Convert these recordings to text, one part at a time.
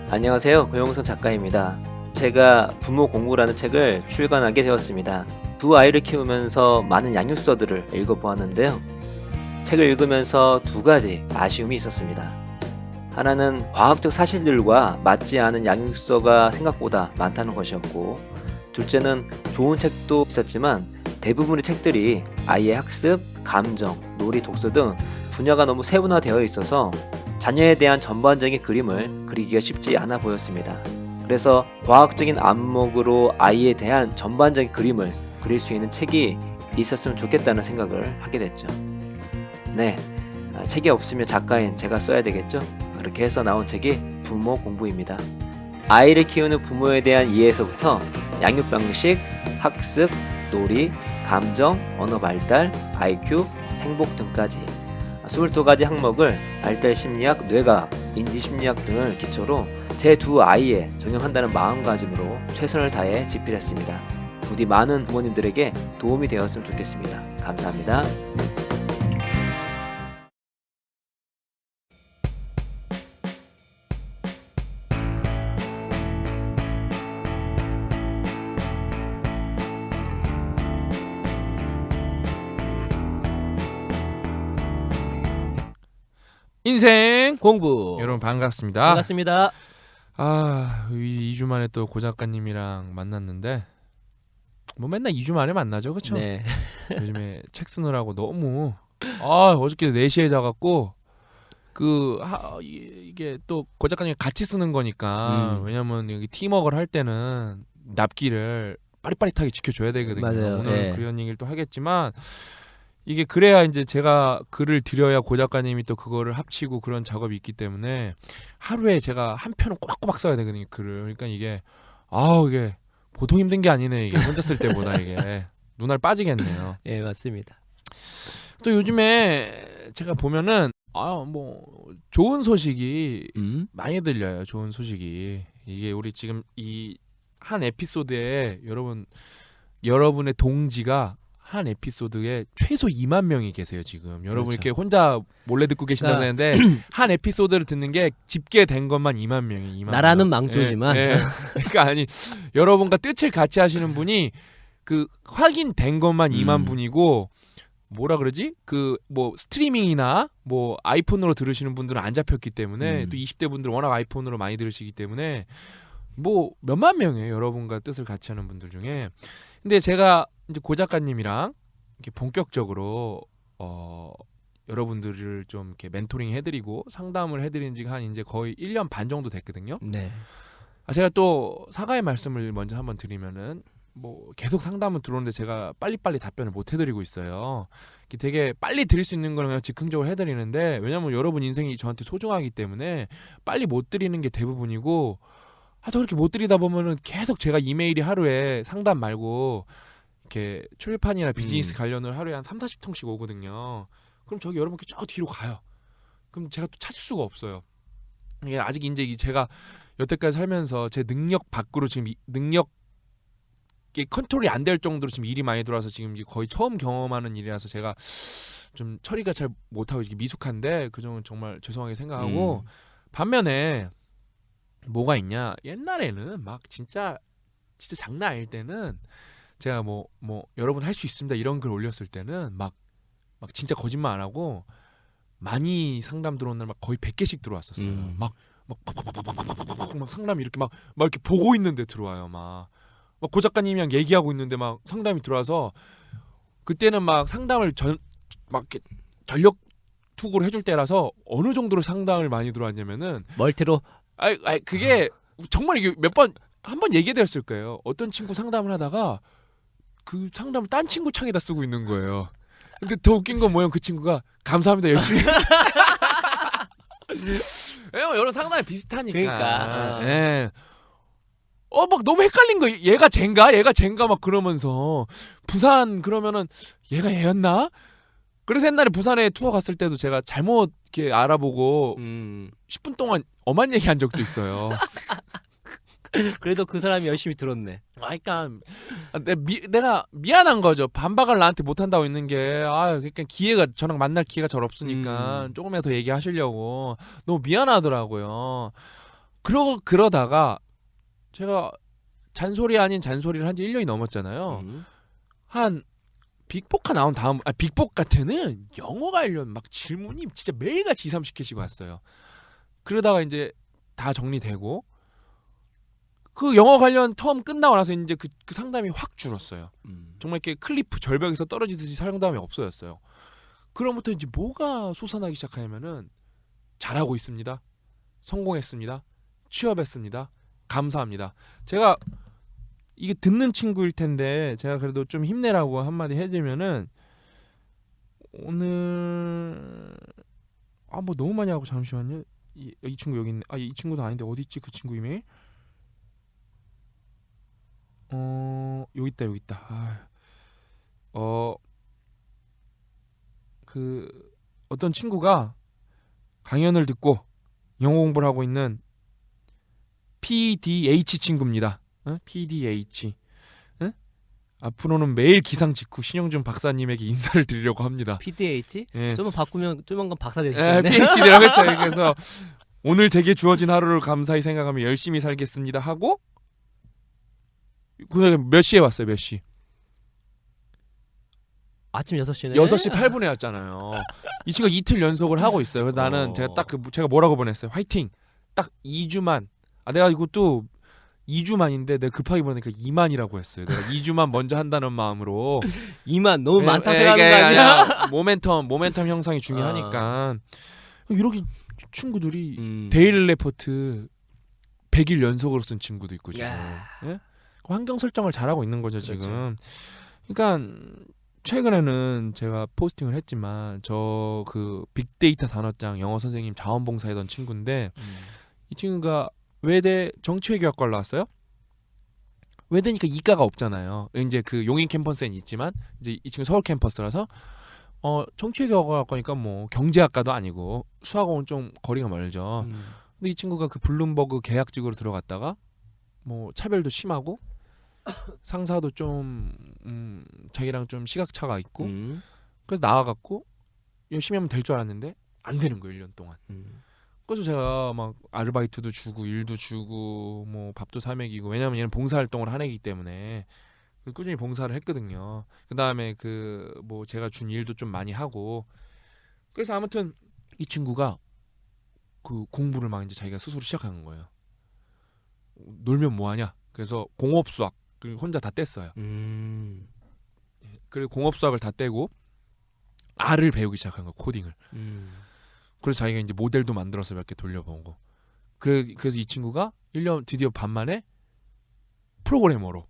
안녕하세요. 고영선 작가입니다. 제가 부모 공부라는 책을 출간하게 되었습니다. 두 아이를 키우면서 많은 양육서들을 읽어보았는데요. 책을 읽으면서 두 가지 아쉬움이 있었습니다. 하나는 과학적 사실들과 맞지 않은 양육서가 생각보다 많다는 것이었고, 둘째는 좋은 책도 있었지만 대부분의 책들이 아이의 학습, 감정, 놀이, 독서 등 분야가 너무 세분화되어 있어서 자녀에 대한 전반적인 그림을 그리기가 쉽지 않아 보였습니다. 그래서 과학적인 안목으로 아이에 대한 전반적인 그림을 그릴 수 있는 책이 있었으면 좋겠다는 생각을 하게 됐죠. 네, 책이 없으면 작가인 제가 써야 되겠죠? 그렇게 해서 나온 책이 부모 공부입니다. 아이를 키우는 부모에 대한 이해에서부터 양육 방식, 학습, 놀이, 감정, 언어 발달, IQ, 행복 등까지 22가지 항목을 발달 심리학, 뇌과학, 인지 심리학 등을 기초로 제 두 아이에 적용한다는 마음가짐으로 최선을 다해 집필했습니다. 부디 많은 부모님들에게 도움이 되었으면 좋겠습니다. 감사합니다. 인생 공부. 여러분 반갑습니다. 반갑습니다. 2주 만에 또 고 작가님이랑 만났는데 뭐 맨날 2주 만에 만나죠, 그렇죠? 네. 요즘에 책 쓰느라고 너무 어저께 4시에 자갖고 이게 또 고 작가님 같이 쓰는 거니까 왜냐면 여기 팀워크를 할 때는 납기를 빠릿빠릿하게 지켜줘야 되거든요. 맞아요. 오늘 네. 그런 얘기를 또 하겠지만 이게 그래야 이제 제가 글을 드려야 고 작가님이 또 그거를 합치고 그런 작업이 있기 때문에 하루에 제가 한 편은 꼬박꼬박 써야 되거든요, 글을. 그러니까 이게 이게 보통 힘든 게 아니네, 이게 혼자 쓸 때보다. 이게 눈알 빠지겠네요. 예, 맞습니다. 또 요즘에 제가 보면은 뭐 좋은 소식이 많이 들려요. 좋은 소식이. 이게 우리 지금 이 한 에피소드에 여러분의 동지가 한 에피소드에 최소 2만 명이 계세요, 지금. 여러분 그렇죠. 이렇게 혼자 몰래 듣고 계신다고 했는데 한 에피소드를 듣는 게 집계된 것만 2만 명이. 2만 나라는 명. 망조지만. 예. 그러니까 여러분과 뜻을 같이 하시는 분이 그 확인된 것만 2만 분이고, 뭐라 그러지? 뭐 스트리밍이나 뭐 아이폰으로 들으시는 분들은 안 잡혔기 때문에 또 20대 분들 워낙 아이폰으로 많이 들으시기 때문에 뭐 몇만 명이에요, 여러분과 뜻을 같이 하는 분들 중에. 근데 제가 이제 고 작가님이랑 이렇게 본격적으로 여러분들을 좀 이렇게 멘토링 해드리고 상담을 해드린 지가 한 이제 거의 1년 반 정도 됐거든요. 네. 제가 또 사과의 말씀을 먼저 한번 드리면은, 뭐 계속 상담은 들어오는데 제가 빨리빨리 답변을 못 해드리고 있어요. 되게 빨리 드릴 수 있는 걸 그냥 즉흥적으로 해드리는데, 왜냐면 여러분 인생이 저한테 소중하기 때문에 빨리 못 드리는 게 대부분이고, 또 그렇게 못 드리다 보면은 계속 제가 이메일이 하루에 상담 말고 이렇게 출판이나 비즈니스 관련을 하루에 한 30-40통씩 오거든요. 그럼 저기 여러분께 저 뒤로 가요. 그럼 제가 또 찾을 수가 없어요. 이게 아직 이제 제가 여태까지 살면서 제 능력 밖으로 지금 능력이 컨트롤이 안 될 정도로 지금 일이 많이 들어와서 지금 이제 거의 처음 경험하는 일이라서 제가 좀 처리가 잘 못하고 이게 미숙한데, 그 점은 정말 죄송하게 생각하고, 반면에 뭐가 있냐, 옛날에는 막 진짜 장난 아닐 때는 제가 뭐 여러분 할 수 있습니다 이런 글 올렸을 때는 막 진짜 거짓말 안 하고 많이 상담 들어온 날 막 거의 100개씩 들어왔었어요. 막 상담이 이렇게 막 이렇게 보고 있는데 들어와요. 막 고 작가님이랑 얘기하고 있는데 막 상담이 들어와서, 그때는 막 상담을 막 이렇게 전력 투구를 해줄 때라서 어느 정도로 상담을 많이 들어왔냐면은, 멀티로. 그게 정말 이게 한 번 얘기했을 거예요. 어떤 친구 상담을 하다가 그 상담을 딴 친구 창에다 쓰고 있는 거예요. 근데 더 웃긴 건 뭐예요? 그 친구가 감사합니다, 열심히. 여러 상담이 비슷하니까. 그러니까. 예. 막 너무 헷갈린 거. 얘가 쟤인가 막 그러면서 부산 그러면은 얘가 얘였나? 그래서 옛날에 부산에 투어 갔을 때도 제가 잘못 이렇게 알아보고 10분 동안 엄한 얘기한 적도 있어요. 그래도 그 사람이 열심히 들었네. 그러니까 내가 미안한 거죠. 반박을 나한테 못 한다고 있는 게, 그러니까 저랑 만날 기회가 잘 없으니까 조금이라도 더 얘기하시려고 너무 미안하더라고요. 그러다가 제가 잔소리 아닌 잔소리를 한 지 1년이 넘었잖아요. 한 빅보카 나온 다음 빅보카 때는 영어 관련 막 질문이 진짜 매일같이 2, 30개씩 왔어요. 그러다가 이제 다 정리되고 그 영어 관련 텀 끝나고 나서 이제 그 상담이 확 줄었어요. 정말 이렇게 클리프 절벽에서 떨어지듯이 상담이 없어졌어요. 그럼부터 이제 뭐가 솟아나기 시작하냐면은 잘하고 있습니다. 성공했습니다. 취업했습니다. 감사합니다. 제가 이게 듣는 친구일 텐데 제가 그래도 좀 힘내라고 한마디 해주면은 오늘 뭐 너무 많이 하고 잠시만요. 이 친구 여기 있네. 이 친구도 아닌데 어디 있지 그 친구 이메일? 여기 있다. 그 어떤 친구가 강연을 듣고 영어 공부를 하고 있는 PDH 친구입니다. PDH. 앞으로는 매일 기상 직후 신영준 박사님에게 인사를 드리려고 합니다. PDH? 예. 좀만 바꾸면 조만간 박사 예, 되시겠네. PhD라고 했죠. 그래서 오늘 제게 주어진 하루를 감사히 생각하며 열심히 살겠습니다 하고 그 몇 시에 왔어요? 몇 시? 아침 6시네. 6시 8분에 왔잖아요. 이 친구가 이틀 연속을 하고 있어요. 그래서 나는 제가 딱 제가 뭐라고 보냈어요? 화이팅. 딱 2주만. 내가 이것도 2주만인데 내가 급하게 보내니까 2만이라고 했어요. 내가 2주만 먼저 한다는 마음으로 2만 너무 많다 이게 생각하는 거 아니야? 모멘텀 형성이 중요하니까 이렇게 친구들이 데일리 레포트 100일 연속으로 쓴 친구도 있고 지금. 예? 환경 설정을 잘하고 있는 거죠 지금. 그러니까 최근에는 제가 포스팅을 했지만 저 그 빅데이터 단어장 영어 선생님 자원봉사하던 친구인데 이 친구가 외대 정치외교학과를 나왔어요. 외대니까 이과가 없잖아요. 이제 그 용인 캠퍼스엔 있지만 이제 이 친구 서울 캠퍼스라서 정치외교학과니까 뭐 경제학과도 아니고 수학하고는 좀 거리가 멀죠. 근데 이 친구가 그 블룸버그 계약직으로 들어갔다가 뭐 차별도 심하고 상사도 좀 자기랑 좀 시각차가 있고 그래서 나와갖고 열심히 하면 될 줄 알았는데 안 되는 거예요 1년 동안. 그래서 제가 막 아르바이트도 주고 일도 주고 뭐 밥도 사 먹이고 왜냐면 얘는 봉사활동을 한 애기 때문에 꾸준히 봉사를 했거든요. 그 다음에 그 뭐 제가 준 일도 좀 많이 하고 그래서 아무튼 이 친구가 그 공부를 막 이제 자기가 스스로 시작하는 거예요. 놀면 뭐하냐? 그래서 공업 수학 혼자 다 뗐어요. 그리고 공업 수학을 다 떼고 R을 배우기 시작한 거예요. 코딩을. 그래서 자기가 이제 모델도 만들어서 몇 개 돌려보고. 그래서 이 친구가 1년 드디어 반 만에 프로그래머로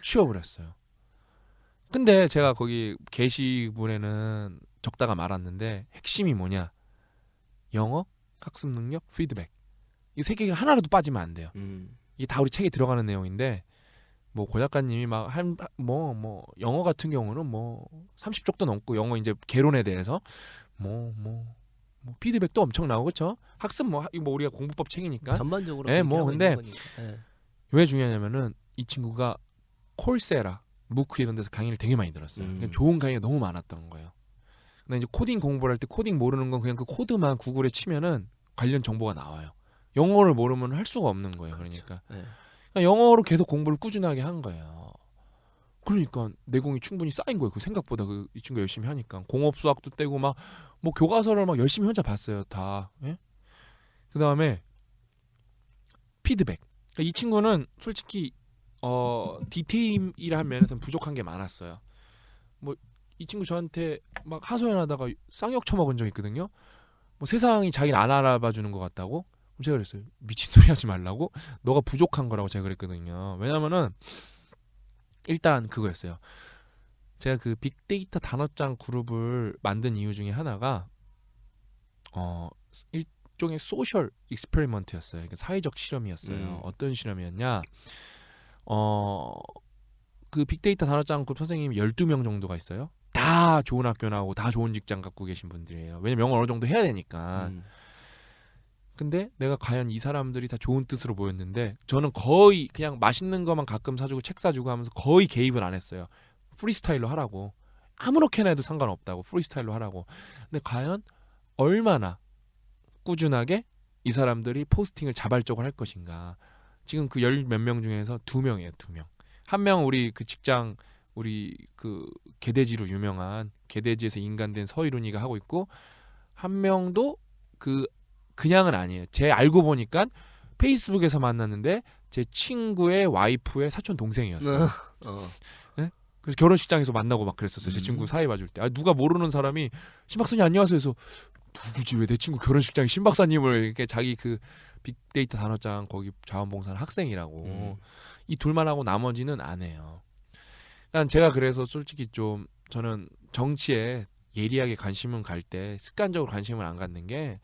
취업을 했어요. 근데 제가 거기 게시물에는 적다가 말았는데 핵심이 뭐냐? 영어, 학습 능력, 피드백. 이 세 개가 하나라도 빠지면 안 돼요. 이게 다 우리 책에 들어가는 내용인데 뭐 고 작가님이 막 한 뭐 영어 같은 경우는 뭐 30쪽도 넘고 영어 이제 개론에 대해서 뭐 피드백도 엄청 나오고 그렇죠? 학습 이거 뭐 우리가 공부법 책이니까. 전반적으로 예, 뭐 근데 예. 왜 중요하냐면은 이 친구가 콜세라, 무크 이런 데서 강의를 되게 많이 들었어요. 그러니까 좋은 강의가 너무 많았던 거예요. 근데 이제 코딩 공부를 할 때 코딩 모르는 건 그냥 그 코드만 구글에 치면은 관련 정보가 나와요. 영어를 모르면 할 수가 없는 거예요. 그러니까. 네. 그러니까 영어로 계속 공부를 꾸준하게 한 거예요. 그러니까 내공이 충분히 쌓인 거예요. 그 생각보다 이 친구 열심히 하니까 공업 수학도 떼고 막 뭐 교과서를 막 열심히 혼자 봤어요. 다. 예? 그 다음에 피드백. 그러니까 이 친구는 솔직히 디테일이라는 면에서는 부족한 게 많았어요. 뭐 이 친구 저한테 막 하소연하다가 쌍욕 쳐먹은 적 있거든요. 뭐 세상이 자기를 안 알아봐 주는 것 같다고. 그럼 제가 그랬어요. 미친 소리 하지 말라고. 너가 부족한 거라고 제가 그랬거든요. 왜냐면은 일단 그거였어요. 제가 그 빅데이터 단어장 그룹을 만든 이유 중에 하나가 일종의 소셜 익스페리먼트였어요. 그러니까 사회적 실험이었어요. 어떤 실험이었냐? 그 빅데이터 단어장 그룹 선생님이 12명 정도가 있어요. 다 좋은 학교 나오고 다 좋은 직장 갖고 계신 분들이에요. 왜냐면 영어 어느 정도 해야 되니까. 근데 내가 과연 이 사람들이 다 좋은 뜻으로 보였는데 저는 거의 그냥 맛있는 것만 가끔 사주고 책 사주고 하면서 거의 개입을 안 했어요. 프리스타일로 하라고. 아무렇게나 해도 상관없다고. 프리스타일로 하라고. 근데 과연 얼마나 꾸준하게 이 사람들이 포스팅을 자발적으로 할 것인가. 지금 그 열 몇 명 중에서 2명이에요. 2명. 한 명은 우리 그 직장 우리 그 개돼지로 유명한 개돼지에서 인간된 서희룬이가 하고 있고 한 명도 그냥은 아니에요. 제 알고 보니까 페이스북에서 만났는데 제 친구의 와이프의 사촌 동생이었어요. 그래서 결혼식장에서 만나고 막 그랬었어요. 제 친구 사회 봐줄 때. 누가 모르는 사람이 신 박사님 안녕하세요. 해서 누구지 왜 내 친구 결혼식장에 신 박사님을 이렇게 자기 그 빅데이터 단어장 거기 자원봉사는 학생이라고 이 둘만 하고 나머지는 안 해요. 난 제가 그래서 솔직히 좀 저는 정치에 예리하게 관심은 갈 때 습관적으로 관심을 안 갖는 게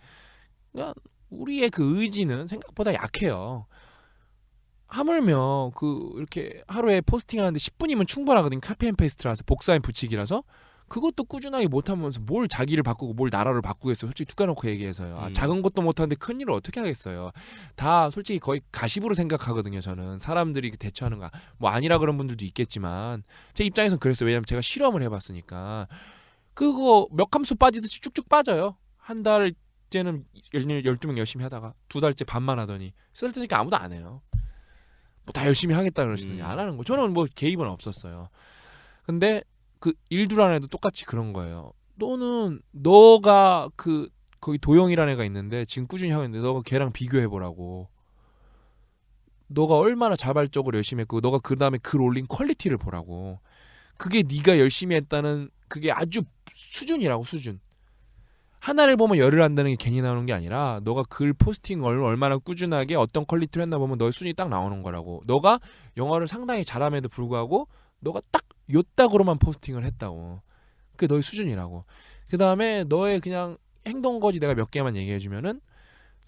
그냥 우리의 그 의지는 생각보다 약해요. 하물며 그 이렇게 하루에 포스팅하는데 10분이면 충분하거든요. 카피 앤 페이스트라서 복사앤 붙이기라서 그것도 꾸준하게 못하면서 뭘 자기를 바꾸고 뭘 나라를 바꾸겠어요. 솔직히 툭 까놓고 얘기해서요. 작은 것도 못하는데 큰 일을 어떻게 하겠어요. 다 솔직히 거의 가십으로 생각하거든요. 저는 사람들이 대처하는 거 뭐 아니라 그런 분들도 있겠지만 제 입장에서는 그랬어요. 왜냐면 제가 실험을 해봤으니까 그거 몇 함수 빠지듯이 쭉쭉 빠져요. 한 달째는 12명 열심히 하다가 두 달째 반만 하더니 쓸 때니까 아무도 안 해요. 뭐 다 열심히 하겠다 그러시더니 안 하는 거. 저는 뭐 개입은 없었어요. 근데 그 일두란 애도 똑같이 그런 거예요. 너는 너가 그 거기 도영이라는 애가 있는데 지금 꾸준히 하고 있는데 너가 걔랑 비교해 보라고. 너가 얼마나 자발적으로 열심히 했고 너가 그 다음에 글 올린 퀄리티를 보라고. 그게 네가 열심히 했다는 그게 아주 수준이라고 수준. 하나를 보면 열을 한다는 게 괜히 나오는 게 아니라 너가 글 포스팅을 얼마나 꾸준하게 어떤 퀄리티로 했나 보면 너의 순위 딱 나오는 거라고. 너가 영어를 상당히 잘함에도 불구하고 너가 딱 요딱으로만 포스팅을 했다고. 그게 너의 수준이라고. 그 다음에 너의 그냥 행동거지 내가 몇 개만 얘기해주면은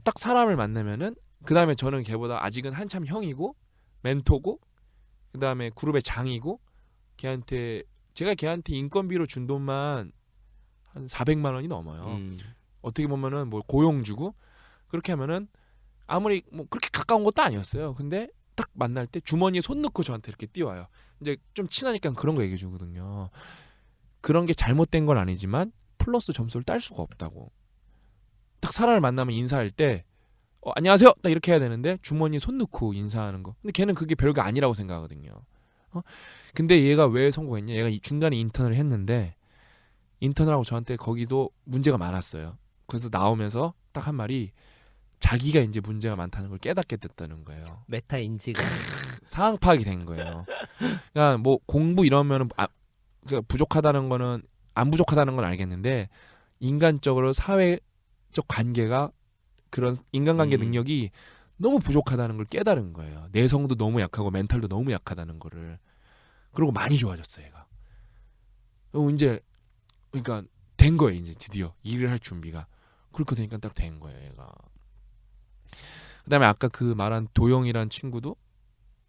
딱 사람을 만나면은 그 다음에 저는 걔보다 아직은 한참 형이고 멘토고 그 다음에 그룹의 장이고 걔한테 제가 걔한테 인건비로 준 돈만 한 400만 원이 넘어요. 어떻게 보면은 뭐 고용 주고 그렇게 하면은 아무리 뭐 그렇게 가까운 것도 아니었어요. 근데 딱 만날 때 주머니에 손 넣고 저한테 이렇게 띄워요. 이제 좀 친하니까 그런 거 얘기해 주거든요. 그런 게 잘못된 건 아니지만 플러스 점수를 딸 수가 없다고. 딱 사람을 만나면 인사할 때 안녕하세요 딱 이렇게 해야 되는데 주머니에 손 넣고 인사하는 거. 근데 걔는 그게 별거 아니라고 생각하거든요. 근데 얘가 왜 성공했냐? 얘가 중간에 인턴을 했는데 인턴을 하고 저한테 거기도 문제가 많았어요. 그래서 나오면서 딱 한 말이 자기가 이제 문제가 많다는 걸 깨닫게 됐다는 거예요. 메타 인지가 상황 파악이 된 거예요. 그러니까 뭐 공부 이러면은 그러니까 부족하다는 거는 안 부족하다는 건 알겠는데 인간적으로 사회적 관계가 그런 인간관계 능력이 너무 부족하다는 걸 깨달은 거예요. 내성도 너무 약하고 멘탈도 너무 약하다는 거를. 그리고 많이 좋아졌어요, 얘가. 이제 그러니까 된 거예요, 이제 드디어 일을 할 준비가. 그렇게 되니까 딱 된 거예요, 얘가. 그다음에 아까 그 말한 도영이란 친구도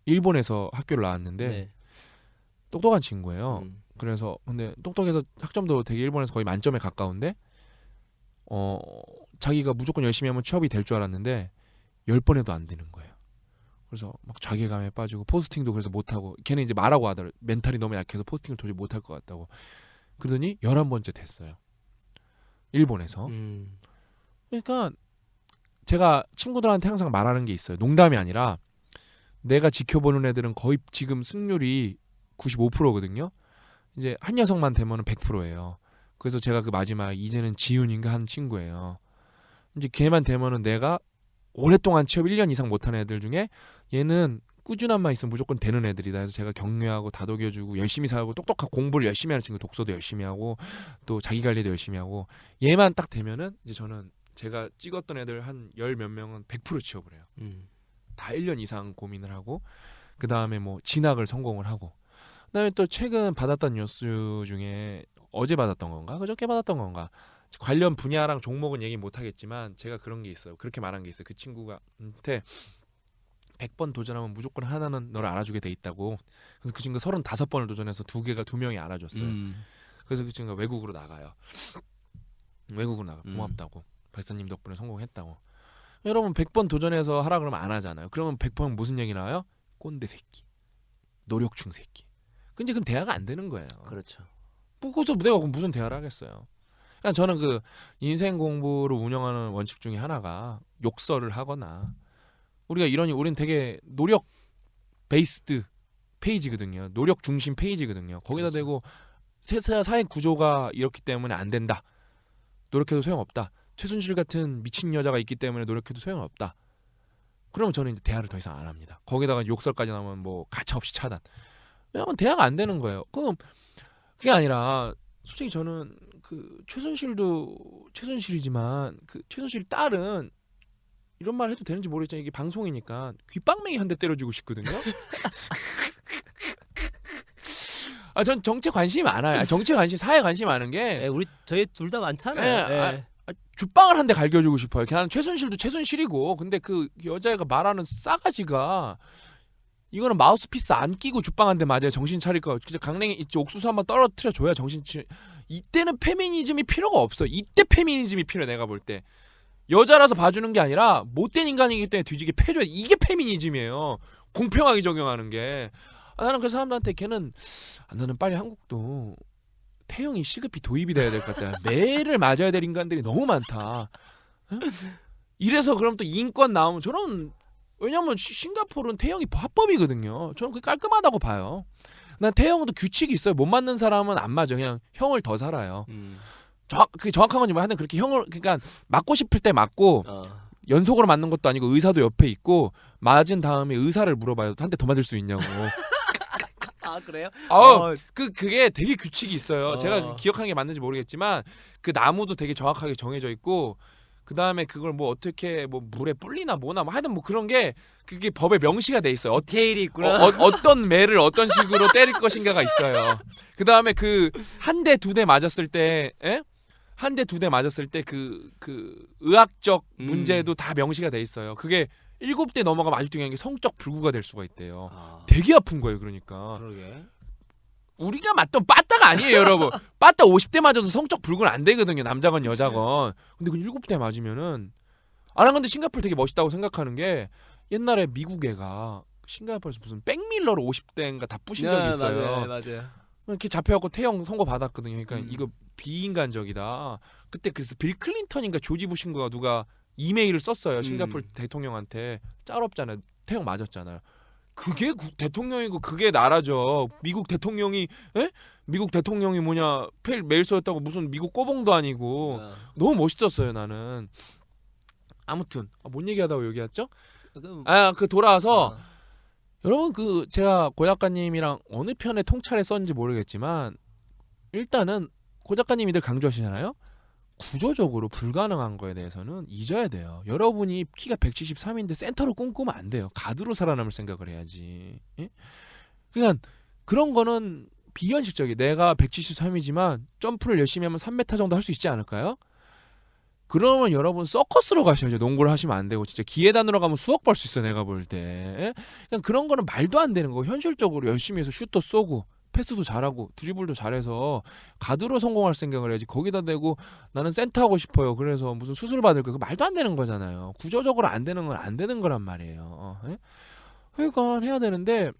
일본에서 학교를 나왔는데 네. 똑똑한 친구예요. 그래서 근데 똑똑해서 학점도 되게 일본에서 거의 만점에 가까운데 자기가 무조건 열심히 하면 취업이 될 줄 알았는데 10번 해도 안 되는 거예요. 그래서 막 자괴감에 빠지고 포스팅도 그래서 못하고 걔는 이제 말하고 하더라고요. 멘탈이 너무 약해서 포스팅을 도저히 못할 것 같다고. 그러더니 11번째 됐어요. 일본에서. 그러니까 제가 친구들한테 항상 말하는 게 있어요. 농담이 아니라 내가 지켜보는 애들은 거의 지금 승률이 95%거든요. 이제 한 녀석만 되면은 100%예요. 그래서 제가 그 마지막 이제는 지훈인가 한 친구예요. 이제 걔만 되면은 내가 오랫동안 취업 1년 이상 못하는 애들 중에 얘는 꾸준함만 있으면 무조건 되는 애들이다 해서 제가 격려하고 다독여주고 열심히 살고 똑똑하고 공부를 열심히 하는 친구 독서도 열심히 하고 또 자기관리도 열심히 하고 얘만 딱 되면은 이제 저는 제가 찍었던 애들 한 열 몇 명은 100% 취업을 해요. 다 1년 이상 고민을 하고 그 다음에 뭐 진학을 성공을 하고 그 다음에 또 최근 받았던 뉴스 중에 어제 받았던 건가 그저께 받았던 건가 관련 분야랑 종목은 얘기 못하겠지만 제가 그런 게 있어요. 그렇게 말한 게 있어요. 그 친구가한테 100번 도전하면 무조건 하나는 너를 알아주게 돼 있다고. 그래서 그 친구가 35번을 도전해서 2명이 알아줬어요. 그래서 그 친구가 외국으로 나가요. 외국으로 나가. 고맙다고. 박사님 덕분에 성공했다고. 여러분 100번 도전해서 하라 그러면 안 하잖아요. 그러면 100번 무슨 얘기 나와요? 꼰대 새끼. 노력충 새끼. 근데 그럼 대화가 안 되는 거예요. 그렇죠. 거기서 내가 무슨 대화를 하겠어요. 그냥 저는 그 인생 공부를 운영하는 원칙 중에 하나가 욕설을 하거나 우리가 이러니 우리는 되게 노력 베이스드 페이지거든요. 노력 중심 페이지거든요. 거기다 그렇죠. 대고 사회 구조가 이렇기 때문에 안 된다. 노력해도 소용없다. 최순실 같은 미친 여자가 있기 때문에 노력해도 소용없다. 그러면 저는 이제 대화를 더 이상 안 합니다. 거기다가 욕설까지 나오면 뭐 가차없이 차단. 왜냐면 대화가 안 되는 거예요. 그럼 그게 아니라 솔직히 저는 그 최순실도 최순실이지만 그 최순실 딸은 이런 말 해도 되는지 모르겠지만 이게 방송이니까 귓방맹이 한 대 때려주고 싶거든요. 전 정치 관심이 많아요. 정치 관심, 사회 관심 많은 게 우리 저희 둘 다 많잖아요. 예, 죽방을 한 대 갈겨주고 싶어요. 그냥 최순실도 최순실이고, 근데 그 여자애가 말하는 싸가지가 이거는 마우스피스 안 끼고 죽방 한 대 맞아요. 정신 차릴 거. 진짜 강냉이 있지 옥수수 한번 떨어뜨려 줘야 정신 차. 이때는 페미니즘이 필요가 없어. 이때 페미니즘이 필요해. 내가 볼 때 여자라서 봐주는 게 아니라 못된 인간이기 때문에 뒤지게 패줘야 돼. 이게 페미니즘이에요. 공평하게 적용하는 게. 나는 그 사람들한테 걔는 나는 빨리 한국도 태형이 시급히 도입이 돼야 될 것 같다. 매를 맞아야 될 인간들이 너무 많다. 응? 이래서 그럼 또 인권 나오면 저는 왜냐면 싱가포르는 태형이 합법이거든요. 저는 그게 깔끔하다고 봐요. 난 태형도 규칙이 있어요. 못 맞는 사람은 안 맞아. 그냥 형을 더 살아요. 그 정확한 건지 하여튼 그렇게 형을 그러니까 맞고 싶을 때 맞고 연속으로 맞는 것도 아니고 의사도 옆에 있고 맞은 다음에 의사를 물어봐요. 한 대 더 맞을 수 있냐고. 아 그래요? 그게 되게 규칙이 있어요. 제가 기억하는 게 맞는지 모르겠지만 그 나무도 되게 정확하게 정해져 있고 그 다음에 그걸 뭐 어떻게 뭐 물에 불리나 뭐나 뭐 하여튼 뭐 그런 게 그게 법에 명시가 돼 있어요. 디테일이 있구나. 어떤 매를 어떤 식으로 때릴 것인가가 있어요. 그 다음에 그 한 대 두 대 맞았을 때, 한 대 두 대 맞았을 때 그 의학적 문제도 다 명시가 돼 있어요. 그게 7대 넘어가면 아주 중요한 게 성적 불구가 될 수가 있대요. 되게 아픈 거예요, 그러니까. 그러게. 우리가 맞던 빠따가 아니에요, 여러분. 빠따 50대 맞아서 성적 불구는 안 되거든요, 남자건 여자건. 근데 그 7대 맞으면은 난 근데 싱가포르 되게 멋있다고 생각하는 게 옛날에 미국 애가 싱가포르에서 무슨 백밀러로 50대인가 다 부신 적이 있어요. 맞아요. 이렇게 잡혀갖고 태형 선고 받았거든요. 그러니까 음. 이거 비인간적이다. 그때 그래서 빌 클린턴인가 조지 부신가 누가 이메일을 썼어요. 싱가포르 대통령한테. 짤없잖아요. 태형 맞았잖아요. 그게 대통령이고 그게 나라죠. 미국 대통령이 미국 대통령이 뭐냐 메일 써였다고 무슨 미국 꼬봉도 아니고 너무 멋있었어요 나는. 아무튼 뭔 얘기하다가 여기 왔죠? 그 돌아와서 여러분 그 제가 고 작가님이랑 어느 편의 통찰에 썼는지 모르겠지만 일단은 고 작가님이 늘 강조하시잖아요. 구조적으로 불가능한 거에 대해서는 잊어야 돼요. 여러분이 키가 173인데 센터로 꿈꾸면 안 돼요. 가드로 살아남을 생각을 해야지. 예? 그러니까 그런 거는 비현실적이에요. 내가 173이지만 점프를 열심히 하면 3m 정도 할 수 있지 않을까요? 그러면 여러분 서커스로 가셔야죠. 농구를 하시면 안 되고 진짜 기회단으로 가면 수억 벌 수 있어 내가 볼 때. 그냥 그런 거는 말도 안 되는 거. 현실적으로 열심히 해서 슛도 쏘고 패스도 잘하고 드리블도 잘해서 가드로 성공할 생각을 해야지. 거기다 대고 나는 센터 하고 싶어요. 그래서 무슨 수술 받을 거. 그 말도 안 되는 거잖아요. 구조적으로 안 되는 건 안 되는 거란 말이에요. 그러니까 해야 되는데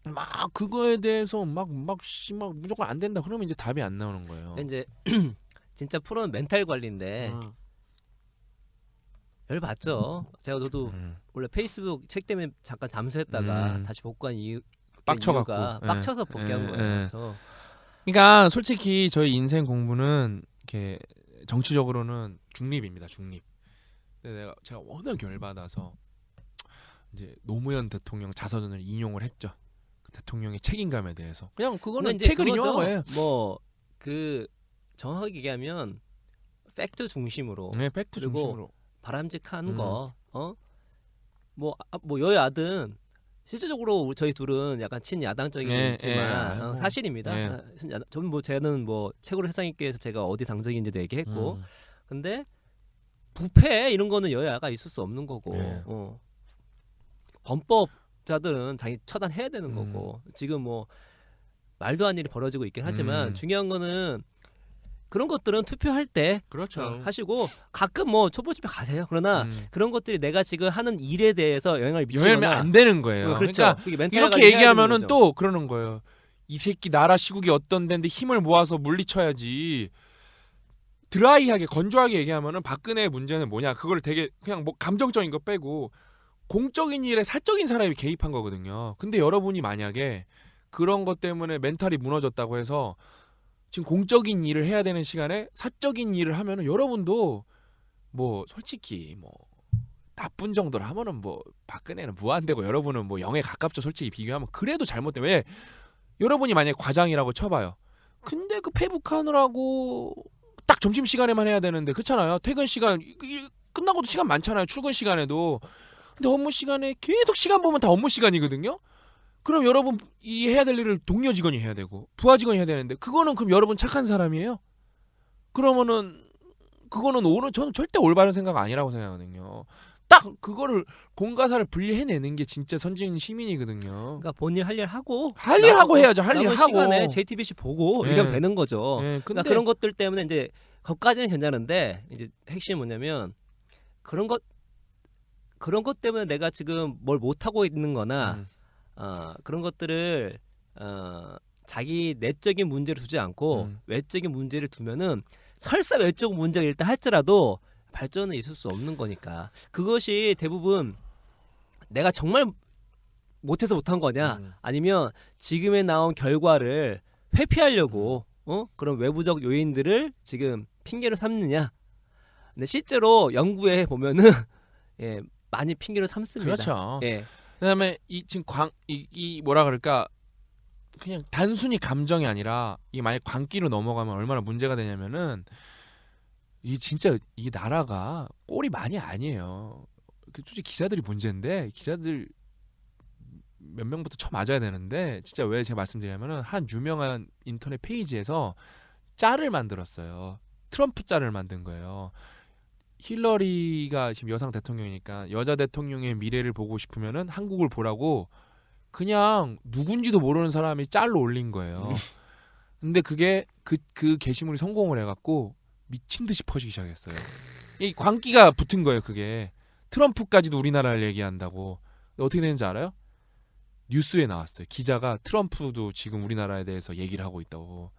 막 그거에 대해서 막 무조건 안 된다. 그러면 이제 답이 안 나오는 거예요. 이제 진짜 프로는 멘탈 관리인데 열받죠. 저도 원래 페이스북 책 때문에 잠깐 잠수했다가 다시 복구한 빡쳐갖고. 이유가 빡쳐서 복귀한 거예요. 그러니까 솔직히 저희 인생 공부는 이렇게 정치적으로는 중립입니다. 중립. 근데 제가 워낙 열받아서 이제 노무현 대통령 자서전을 인용을 했죠. 그 대통령의 책임감에 대해서. 그냥 그거는 책을 인용한 거예요. 뭐 그 정확하게 얘기하면 팩트 중심으로. 네, 팩트 그리고 중심으로. 바람직한 거. 뭐 여야든 실질적으로 저희 둘은 약간 친야당적인 게 있지만 사실입니다. 저는 뭐 최고로 세상 있기 위해서 제가 어디 당적인지도 얘기했고 근데 부패 이런 거는 여야가 있을 수 없는 거고 범법자들은 당연히 처단해야 되는 거고 지금 뭐 말도 안 일이 벌어지고 있긴 하지만 중요한 거는 그런 것들은 투표할 때 그렇죠. 하시고 가끔 뭐 촛불 집회 가세요. 그러나 그런 것들이 내가 지금 하는 일에 대해서 영향을 미치거나 영향을 안 되는 거예요. 그렇죠. 그러니까 이렇게 얘기하면은 또 그러는 거예요. 이 새끼 나라 시국이 어떤 데인데 힘을 모아서 물리쳐야지. 드라이하게 건조하게 얘기하면은 박근혜의 문제는 뭐냐? 그걸 되게 그냥 뭐 감정적인 거 빼고 공적인 일에 사적인 사람이 개입한 거거든요. 근데 여러분이 만약에 그런 것 때문에 멘탈이 무너졌다고 해서 지금 공적인 일을 해야 되는 시간에 사적인 일을 하면은 여러분도 뭐 솔직히 뭐 나쁜 정도로 하면은 뭐 박근혜는 무한대고 여러분은 뭐 0에 가깝죠. 솔직히 비교하면 그래도 잘못돼. 왜 여러분이 만약에 과장이라고 쳐봐요. 근데 그 페북하느라고 딱 점심 시간에만 해야 되는데 그렇잖아요. 퇴근 시간 끝나고도 시간 많잖아요. 출근 시간에도. 근데 업무 시간에 계속 시간 보면 다 업무 시간이거든요. 그럼 여러분 이 해야 될 일을 동료 직원이 해야 되고 부하 직원이 해야 되는데 그거는 그럼 여러분 착한 사람이에요? 그러면은 그거는 저는 절대 올바른 생각 아니라고 생각하거든요. 딱 그거를 공과사를 분리해내는 게 진짜 선진 시민이거든요. 그러니까 본인 할 일 하고 할 일 하고 해야죠. 할 일 남은 하고. 시간에 JTBC 보고 네. 이러면 되는 거죠. 네, 그러니까 근데 그런 것들 때문에 이제 거기까지는 괜찮은데 이제 핵심이 뭐냐면 그런 것 때문에 내가 지금 뭘 못 하고 있는거나 그런 것들을 자기 내적인 문제를 두지 않고 외적인 문제를 두면은 설사 외적 문제가 일단 할지라도 발전은 있을 수 없는 거니까 그것이 대부분 내가 정말 못해서 못한 거냐 아니면 지금에 나온 결과를 회피하려고 그런 외부적 요인들을 지금 핑계로 삼느냐. 근데 실제로 연구에 보면은 예, 많이 핑계로 삼습니다. 그렇죠. 예. 그다음에 이 지금 이 뭐라 그럴까 그냥 단순히 감정이 아니라 이게 만약 광기로 넘어가면 얼마나 문제가 되냐면은 이 진짜 이 나라가 꼴이 많이 아니에요. 솔직히 기자들이 문제인데 기자들 몇 명부터 쳐 맞아야 되는데 진짜 왜 제가 말씀드리냐면은 한 유명한 인터넷 페이지에서 짤을 만들었어요. 트럼프 짤을 만든 거예요. 힐러리가 지금 여성 대통령이니까 여자 대통령의 미래를 보고 싶으면은 한국을 보라고 그냥 누군지도 모르는 사람이 짤로 올린 거예요. 근데 그게 그 게시물이 성공을 해갖고 미친 듯이 퍼지기 시작했어요. 이 광기가 붙은 거예요. 그게 트럼프까지도 우리나라를 얘기한다고. 어떻게 되는지 알아요? 뉴스에 나왔어요. 기자가 트럼프도 지금 우리나라에 대해서 얘기를 하고 있다고.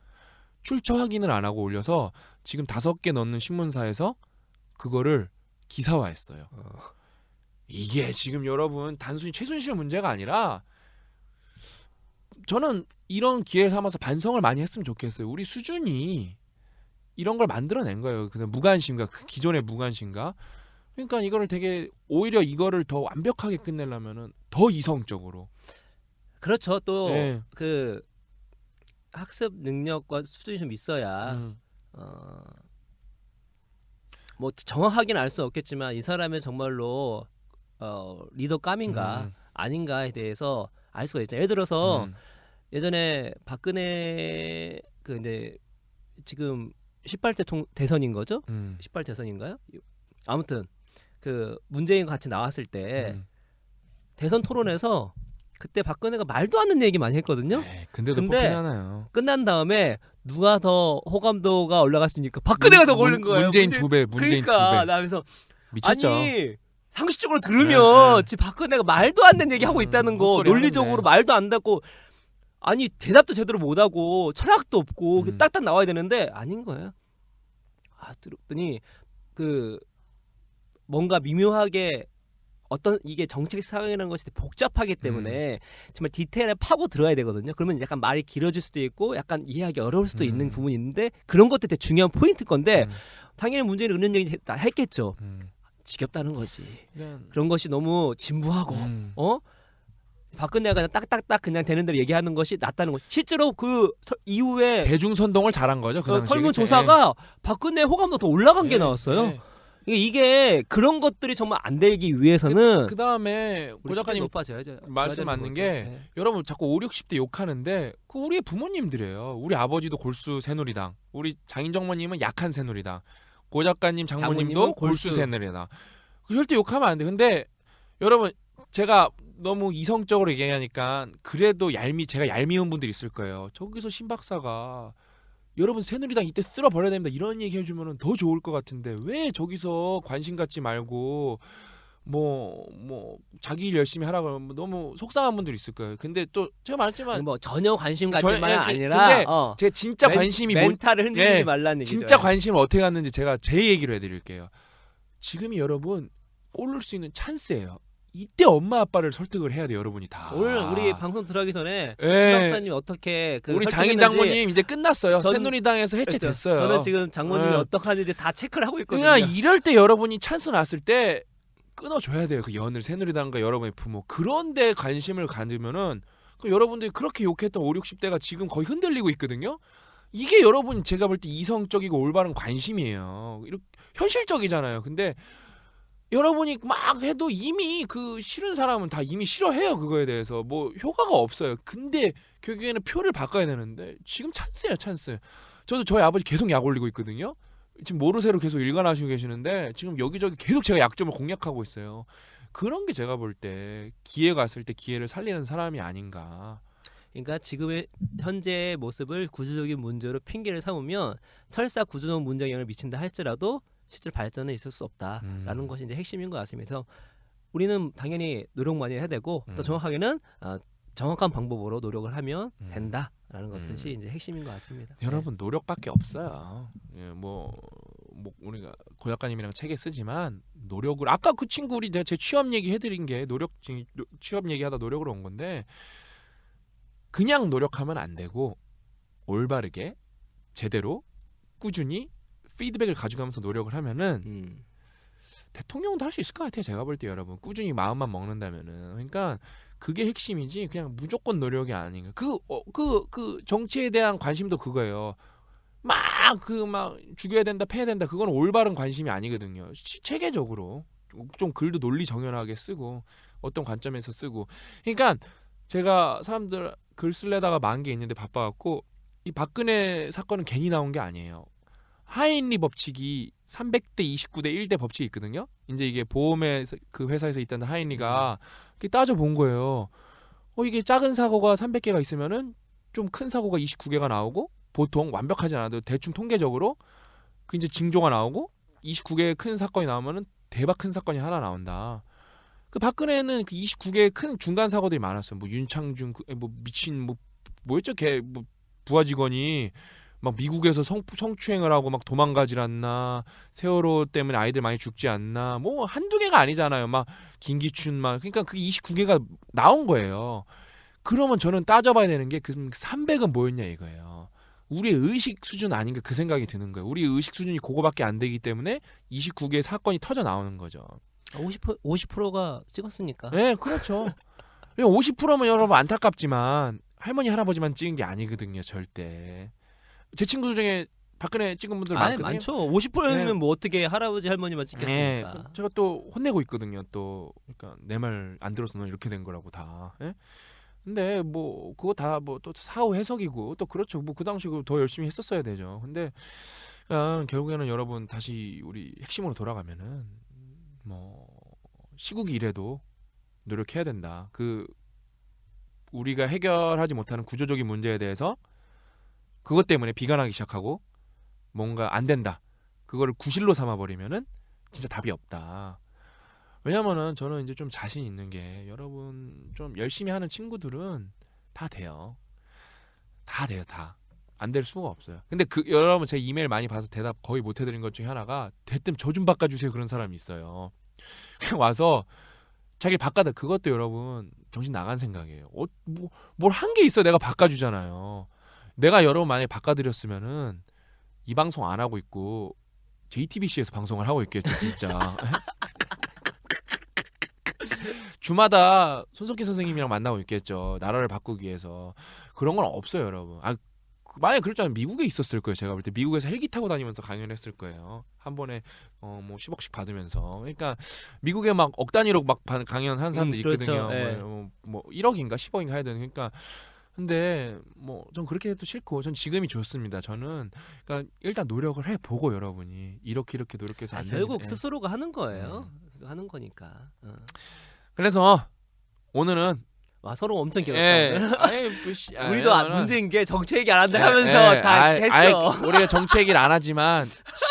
출처 확인을 안 하고 올려서 지금 5개 넣는 신문사에서 그거를 기사화했어요. 이게 지금 여러분 단순히 최순실 문제가 아니라 저는 이런 기회를 삼아서 반성을 많이 했으면 좋겠어요. 우리 수준이 이런 걸 만들어낸 거예요. 그냥 무관심과 그 기존의 무관심과. 그러니까 이거를 되게 오히려 이거를 더 완벽하게 끝내려면은 더 이성적으로. 그렇죠. 또 네. 그 학습 능력과 수준이 좀 있어야 뭐 정확하게는 알 수 없겠지만 이 사람의 정말로 리더감인가 아닌가에 대해서 알 수가 있죠. 예를 들어서 예전에 박근혜 그 이제 지금 18대 대선인 거죠? 18대선인가요? 아무튼 그 문재인 같이 나왔을 때 대선 토론에서 그때 박근혜가 말도 안 되는 얘기 많이 했거든요. 근데 뽑히잖아요. 끝난 다음에 누가 더 호감도가 올라갔습니까? 박근혜가 더 오른 거예요. 문재인 2배, 문재인 그러니까 2배. 나 그래서 미쳤죠. 아니 상식적으로 들으면 지금 박근혜가 말도 안 되는 얘기 하고 있다는 거 헛소리 논리적으로 하는데. 말도 안 되고 아니 대답도 제대로 못하고 철학도 없고 딱딱 나와야 되는데 아닌 거예요. 들었더니 그 뭔가 미묘하게 어떤 이게 정책 상황이라는 것이 복잡하기 때문에 정말 디테일에 파고 들어야 되거든요. 그러면 약간 말이 길어질 수도 있고 약간 이해하기 어려울 수도 있는 부분이 있는데 그런 것들 되게 중요한 포인트 건데 당연히 문제는 그런 얘기 다 했겠죠. 지겹다는 거지. 그런 것이 너무 진부하고 박근혜가 그냥 딱딱딱 그냥 되는 대로 얘기하는 것이 낫다는 거. 실제로 그 이후에 대중선동을 잘한 거죠. 그 당시에. 설문조사가 박근혜 호감도 더 올라간 게 나왔어요. 이게 그런 것들이 정말 안 되기 위해서는 그 다음에 고 작가님 높아져야죠. 말씀 맞는 게 여러분 자꾸 5, 60대 욕하는데 그 우리의 부모님들이에요. 우리 아버지도 골수 새누리당, 우리 장인정모님은 약한 새누리당, 고 작가님 장모님도 골수 새누리당. 절대 욕하면 안 돼. 근데 여러분 제가 너무 이성적으로 얘기하니까 그래도 제가 얄미운 분들이 있을 거예요. 저기서 신 박사가 여러분 새누리당 이때 쓸어버려야 됩니다 이런 얘기 해주면 더 좋을 것 같은데 왜 저기서 관심 갖지 말고 뭐 자기 일 열심히 하라고 하면 너무 속상한 분들이 있을 거예요. 근데 또 제가 말했지만 뭐 전혀 관심 갖지 저- 만 예, 아니라 근데 제가 진짜 관심이 뭔 멘탈을 흔들리지 예, 말라는 얘기죠. 진짜 관심을 어떻게 갖는지 제가 제 얘기로 해드릴게요. 지금이 여러분 꼴을 수 있는 찬스예요. 이때 엄마 아빠를 설득을 해야 돼요, 여러분이 다. 오늘 우리 방송 들어가기 전에 예. 신 박사님 어떻게 그 우리 설득했는지 장인 장모님 이제 끝났어요. 전- 새누리당에서 해체됐어요. 저는 지금 장모님이 예. 어떻게 하는지 다 체크를 하고 있거든요. 그러니까 이럴 때 여러분이 찬스 났을 때 끊어줘야 돼요. 그 연을 새누리당과 여러분의 부모. 그런데 관심을 가지면은 그 여러분들이 그렇게 욕했던 5, 60대가 지금 거의 흔들리고 있거든요. 이게 여러분 제가 볼 때 이성적이고 올바른 관심이에요. 이렇게 현실적이잖아요. 근데 여러분이 막 해도 이미 그 싫은 사람은 다 이미 싫어해요. 그거에 대해서 뭐 효과가 없어요. 근데 결국에는 표를 바꿔야 되는데 지금 찬스예요, 찬스. 저도 저희 아버지 계속 약 올리고 있거든요. 지금 모르쇠로 계속 일관하시고 계시는데 지금 여기저기 계속 제가 약점을 공략하고 있어요. 그런 게 제가 볼 때 기회가 왔을 때 기회를 살리는 사람이 아닌가. 그러니까 지금의 현재의 모습을 구조적인 문제로 핑계를 삼으면 설사 구조적 문제에 영향을 미친다 할지라도 실제 발전은 있을 수 없다라는 것이 이제 핵심인 것 같습니다. 그래서 우리는 당연히 노력 많이 해야 되고 또 정확하게는 정확한 방법으로 노력을 하면 된다라는 것이 이제 핵심인 것 같습니다. 여러분 노력밖에 없어요. 예, 뭐 우리가 고 작가님이랑 책에 쓰지만 노력을 아까 그 친구 우리 제 취업 얘기 해드린 게 취업 얘기하다 노력으로 온 건데 그냥 노력하면 안 되고 올바르게 제대로 꾸준히 피드백을 가져가면서 노력을 하면은 대통령도 할 수 있을 것 같아요. 제가 볼 때 여러분 꾸준히 마음만 먹는다면은 그러니까 그게 핵심이지 그냥 무조건 노력이 아닌가. 그 정치에 대한 관심도 그거예요. 막 죽여야 된다, 패야 된다. 그건 올바른 관심이 아니거든요. 체계적으로 좀 글도 논리 정연하게 쓰고 어떤 관점에서 쓰고. 그러니까 제가 사람들 글 쓸려다가 만 게 있는데 바빠갖고 이 박근혜 사건은 괜히 나온 게 아니에요. 하인리 법칙이 300대 29대 1대 법칙이 있거든요. 이제 이게 보험에 그 회사에서 있던 하인리가 따져 본 거예요. 이게 작은 사고가 300개가 있으면은 좀 큰 사고가 29개가 나오고 보통 완벽하지 않아도 대충 통계적으로 그 이제 징조가 나오고 29개의 큰 사건이 나오면은 대박 큰 사건이 하나 나온다. 그 박근혜는 그 29개의 큰 중간 사고들이 많았어요. 뭐 윤창중 뭐 미친 뭐였죠? 걔 뭐 부하 직원이 막 미국에서 성추행을 하고 막 도망가질 않나, 세월호 때문에 아이들 많이 죽지 않나, 뭐 한두 개가 아니잖아요. 막 김기춘 막 그러니까 그 29개가 나온 거예요. 그러면 저는 따져봐야 되는 게 그 300은 뭐였냐 이거예요. 우리의 의식 수준 아닌가 그 생각이 드는 거예요. 우리의 의식 수준이 그거밖에 안 되기 때문에 29개의 사건이 터져 나오는 거죠. 50%가 찍었으니까. 네, 그렇죠. 50%면 여러분 안타깝지만 할머니 할아버지만 찍은 게 아니거든요, 절대. 제 친구들 중에 박근혜 찍은 분들 아니, 많거든요. 많죠. 50%면 네. 뭐 어떻게 할아버지 할머니만 네, 찍겠습니까? 제가 또 혼내고 있거든요. 또 그러니까 내 말 안 들어서 는 이렇게 된 거라고 다. 예? 근데 뭐 그거 다 뭐 또 사후 해석이고 또 그렇죠. 뭐 그 당시 더 열심히 했었어야 되죠. 근데 결국에는 여러분 다시 우리 핵심으로 돌아가면은 뭐 시국이 이래도 노력해야 된다. 그 우리가 해결하지 못하는 구조적인 문제에 대해서 그것 때문에 비관하기 시작하고 뭔가 안 된다. 그거를 구실로 삼아버리면은 진짜 답이 없다. 왜냐면은 저는 이제 좀 자신 있는 게 여러분 좀 열심히 하는 친구들은 다 돼요. 다 돼요, 다. 안 될 수가 없어요. 근데 여러분 제 이메일 많이 봐서 대답 거의 못 해드린 것 중에 하나가 대뜸 저 좀 바꿔주세요 그런 사람이 있어요. 와서 자기 바꿔다 그것도 여러분 정신 나간 생각이에요. 뭘 한 게 있어 내가 바꿔주잖아요. 내가 여러분 만약에 바꿔드렸으면은 이 방송 안 하고 있고 JTBC에서 방송을 하고 있겠죠 진짜. 주마다 손석희 선생님이랑 만나고 있겠죠. 나라를 바꾸기 위해서. 그런 건 없어요 여러분. 만약에 그랬잖아요. 미국에 있었을 거예요. 제가 볼 때 미국에서 헬기 타고 다니면서 강연을 했을 거예요. 한 번에 뭐 10억씩 받으면서. 그러니까 미국에 막 억 단위로 막 강연하는 사람들 있거든요. 그렇죠. 네. 뭐 1억인가 10억인가 해야 되는. 그러니까 근데 뭐 전 그렇게 해도 싫고 전 지금이 좋습니다. 저는 그러니까 일단 노력을 해보고 여러분이 이렇게 노력해서 안 결국 되는데. 스스로가 하는 거예요. 하는 거니까. 그래서 오늘은 서로 엄청 예, 길었다. 우리도 문제인 게 정치 얘기 안 한다 하면서 다 했어. 우리가 정치 얘기를 안 하지만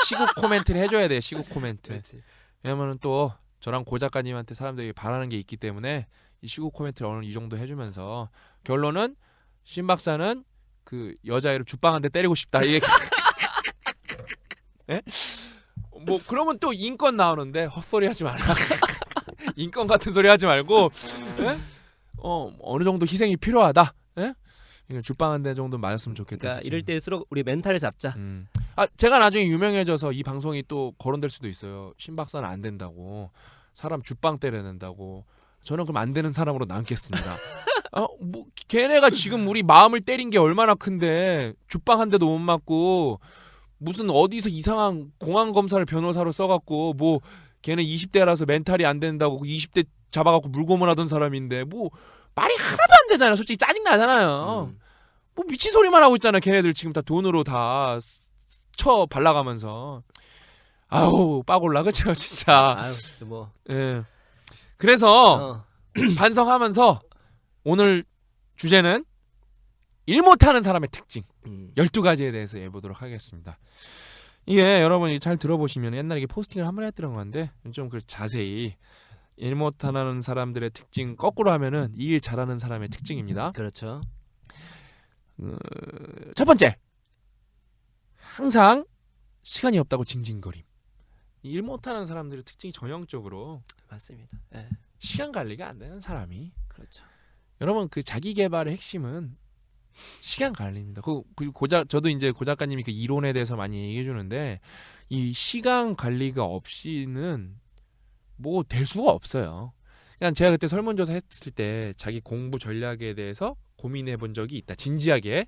시국 코멘트를 해줘야 돼. 시국 코멘트. 그렇지. 왜냐면은 또 저랑 고 작가님한테 사람들이 바라는 게 있기 때문에 이 시구 코멘트를 어느 이 정도 해주면서 결론은 신 박사는 그 여자애를 죽방 한 대 때리고 싶다. 이게 예? 뭐 그러면 또 인권 나오는데 헛소리 하지 말라. 인권 같은 소리 하지 말고 예? 어느 정도 희생이 필요하다. 예? 이거 죽방 한 대 정도 맞았으면 좋겠다. 그러니까 그치? 이럴 때일수록 우리 멘탈을 잡자. 아 제가 나중에 유명해져서 이 방송이 또 거론될 수도 있어요. 신 박사는 안 된다고 사람 죽방 때려야 된다고. 저는 그럼 안 되는 사람으로 남겠습니다. 뭐 걔네가 지금 우리 마음을 때린 게 얼마나 큰데 죽방 한 대도 못 맞고 무슨 어디서 이상한 공안 검사를 변호사로 써갖고 뭐 걔는 20대라서 멘탈이 안 된다고 20대 잡아갖고 물고문하던 사람인데 뭐 말이 하나도 안 되잖아요. 솔직히 짜증 나잖아요. 뭐 미친 소리만 하고 있잖아. 걔네들 지금 다 돈으로 다 쳐 발라가면서 아우 빠골라 그쵸 진짜. 아유 뭐. 예. 그래서 반성하면서 오늘 주제는 일 못하는 사람의 특징 12가지에 대해서 해보도록 하겠습니다. 이게 여러분이 잘 들어보시면 옛날에 이게 포스팅을 한 번 했던 건데 좀 그 자세히 일 못하는 사람들의 특징 거꾸로 하면은 이 일 잘하는 사람의 특징입니다. 그렇죠. 첫 번째, 항상 시간이 없다고 징징거림. 일 못하는 사람들의 특징이 전형적으로 맞습니다. 예. 시간 관리가 안 되는 사람이. 그렇죠. 여러분 그 자기 개발의 핵심은 시간 관리입니다. 저도 이제 고 작가님이 그 이론에 대해서 많이 얘기해 주는데 이 시간 관리가 없이는 뭐 될 수가 없어요. 그냥 제가 그때 설문조사 했을 때 자기 공부 전략에 대해서 고민해 본 적이 있다. 진지하게.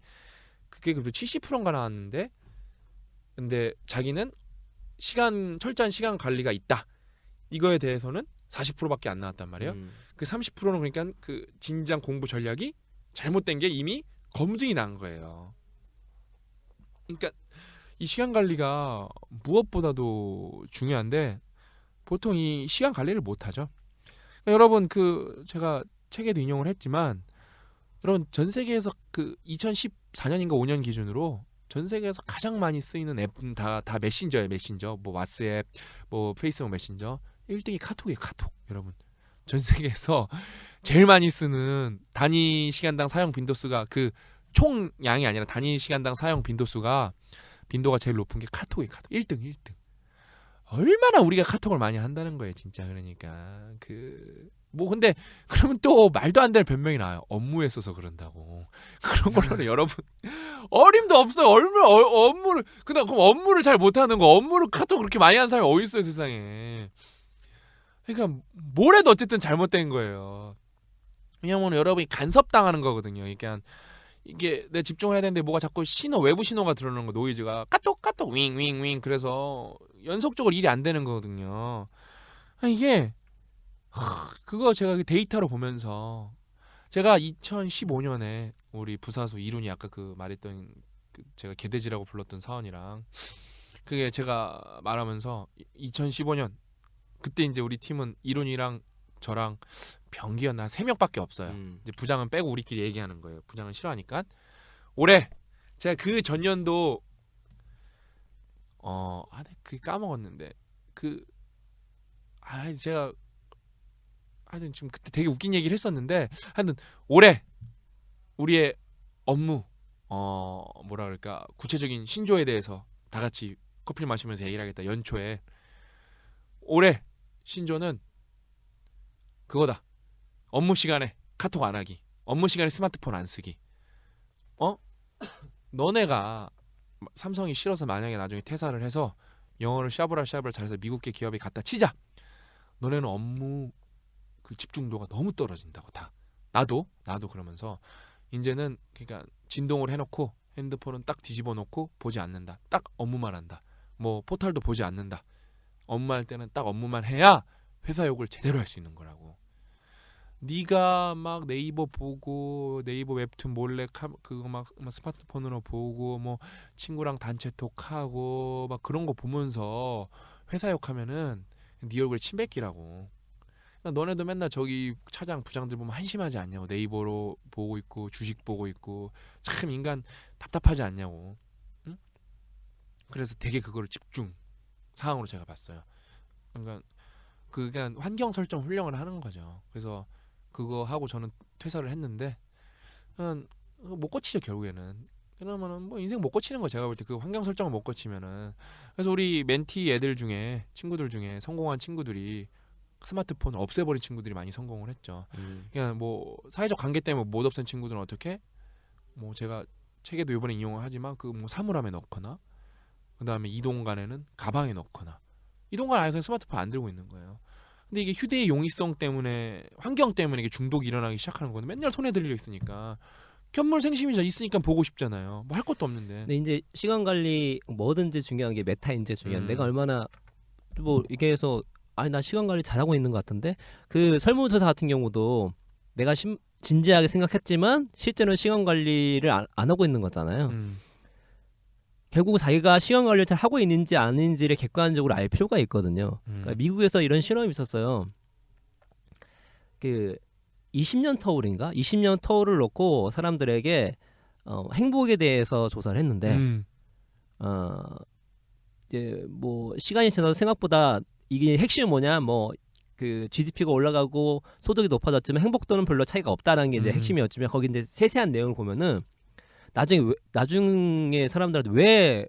그게 70%인가 나왔는데 근데 자기는 철저한 시간 관리가 있다. 이거에 대해서는 40%밖에 안 나왔단 말이에요. 그 30%는 그러니까 그 진지한 공부 전략이 잘못된 게 이미 검증이 난 거예요. 그러니까 이 시간 관리가 무엇보다도 중요한데 보통 이 시간 관리를 못 하죠. 그러니까 여러분 제가 책에도 인용을 했지만 여러분 전 세계에서 2014년인가 5년 기준으로 전 세계에서 가장 많이 쓰이는 앱은 다 메신저예요. 메신저. 뭐 왓츠앱, 뭐 페이스북 메신저. 1등이 카톡이에요. 카톡. 여러분. 전 세계에서 제일 많이 쓰는 단위 시간당 사용 빈도수가 총 양이 아니라 단위 시간당 사용 빈도가 제일 높은 게 카톡이에요. 카톡. 1등. 얼마나 우리가 카톡을 많이 한다는 거예요, 진짜. 그러니까 근데 그러면 또 말도 안 되는 변명이 나와요. 업무에 써서 그런다고. 그런 걸로는 여러분 어림도 없어요. 업무를 그럼 업무를 잘 못하는 거 업무를 카톡 그렇게 많이 하는 사람이 어디 있어요, 세상에. 그러니까 뭘 해도 어쨌든 잘못된 거예요. 왜냐면 여러분이 간섭당하는 거거든요. 그러니까 이게 내 집중을 해야 되는데 뭐가 자꾸 외부 신호가 들어오는 거, 노이즈가 까똑 윙 그래서 연속적으로 일이 안 되는 거거든요. 이게 그거 제가 데이터로 보면서 제가 2015년에 우리 부사수 이룬이 아까 말했던 제가 개돼지라고 불렀던 사원이랑 그게 제가 말하면서 2015년 그때 이제 우리 팀은 이룬이랑 저랑 병기였나 3명밖에 없어요. 이제 부장은 빼고 우리끼리 얘기하는 거예요. 부장은 싫어하니까. 올해 제가 그 전년도 그게 까먹었는데 제가 하여튼 좀 그때 되게 웃긴 얘기를 했었는데 하여튼 올해 우리의 업무 뭐라 그럴까 구체적인 신조에 대해서 다 같이 커피를 마시면서 얘기를 하겠다. 연초에 올해 신조는 그거다. 업무 시간에 카톡 안 하기. 업무 시간에 스마트폰 안 쓰기. 너네가 삼성이 싫어서 만약에 나중에 퇴사를 해서 영어를 샤브라 잘해서 미국계 기업에 갖다 치자. 너네는 업무 집중도가 너무 떨어진다고 다. 나도 그러면서 이제는 그러니까 진동을 해놓고 핸드폰은 딱 뒤집어 놓고 보지 않는다. 딱 업무만 한다. 뭐 포털도 보지 않는다. 업무할 때는 딱 업무만 해야 회사 욕을 제대로 할 수 있는 거라고. 네가 막 네이버 보고 네이버 웹툰 몰래 그거 막 스마트폰으로 보고 뭐 친구랑 단체톡하고 막 그런 거 보면서 회사 욕하면은 네 얼굴에 침 뱉기라고. 그러니까 너네도 맨날 저기 차장 부장들 보면 한심하지 않냐고. 네이버로 보고 있고 주식 보고 있고 참 인간 답답하지 않냐고. 응? 그래서 되게 그거를 집중 사항으로 제가 봤어요. 그러니까 그냥 환경 설정 훈련을 하는 거죠. 그래서 그거 하고 저는 퇴사를 했는데 그냥 못 고치죠 결국에는. 그러면은 뭐 인생 못 고치는 거 제가 볼 때 그 환경 설정을 못 고치면은. 그래서 우리 멘티 애들 중에 친구들 중에 성공한 친구들이 스마트폰을 없애버린 친구들이 많이 성공을 했죠. 그냥 뭐 사회적 관계 때문에 못 없앤 친구들은 어떻게 뭐 제가 책에도 이번에 인용을 하지만 그 뭐 사물함에 넣거나 그 다음에 이동간에는 가방에 넣거나 이동간 아예 그냥 스마트폰 안 들고 있는 거예요. 근데 이게 휴대의 용이성 때문에 환경 때문에 이게 중독이 일어나기 시작하는 거는 맨날 손에 들려 있으니까 견물생심이 있으니까 보고 싶잖아요. 뭐 할 것도 없는데. 근데 이제 시간 관리 뭐든지 중요한 게 메타인지 중요한. 음. 내가 얼마나 뭐 이게 해서 아니 나 시간 관리 잘하고 있는 것 같은데 그 설문조사 같은 경우도 내가 진지하게 생각했지만 실제로는 시간 관리를 안 하고 있는 거잖아요. 결국 자기가 시간 관리를 잘 하고 있는지 아닌지를 객관적으로 알 필요가 있거든요. 그러니까 미국에서 이런 실험이 있었어요. 그 20년 터울인가? 20년 터울을 놓고 사람들에게 행복에 대해서 조사를 했는데 이제 뭐 시간이 지나서 생각보다 이게 핵심이 뭐냐? 뭐 그 GDP가 올라가고 소득이 높아졌지만 행복도는 별로 차이가 없다는 게 이제 핵심이었지만 거기 이제 세세한 내용을 보면은 나중에 사람들한테 왜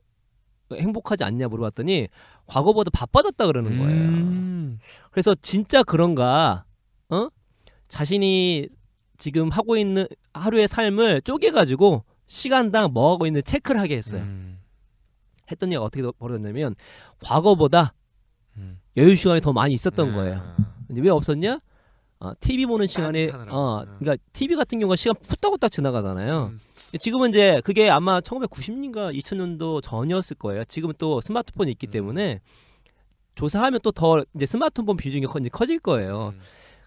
행복하지 않냐 물어봤더니 과거보다 바빠졌다 그러는 거예요. 그래서 진짜 그런가? 자신이 지금 하고 있는 하루의 삶을 쪼개가지고 시간당 뭐 하고 있는 체크를 하게 했어요. 했더니 어떻게 벌어졌냐면 과거보다 여유 시간이 더 많이 있었던 거예요. 근데 왜 없었냐? TV 보는 시간에 그러니까 TV 같은 경우가 시간 후딱후딱 지나가잖아요. 지금은 이제 그게 아마 1990년인가 2000년도 전이었을 거예요. 지금은 또 스마트폰이 있기 때문에 조사하면 또 더 이제 스마트폰 비중이 커질 거예요.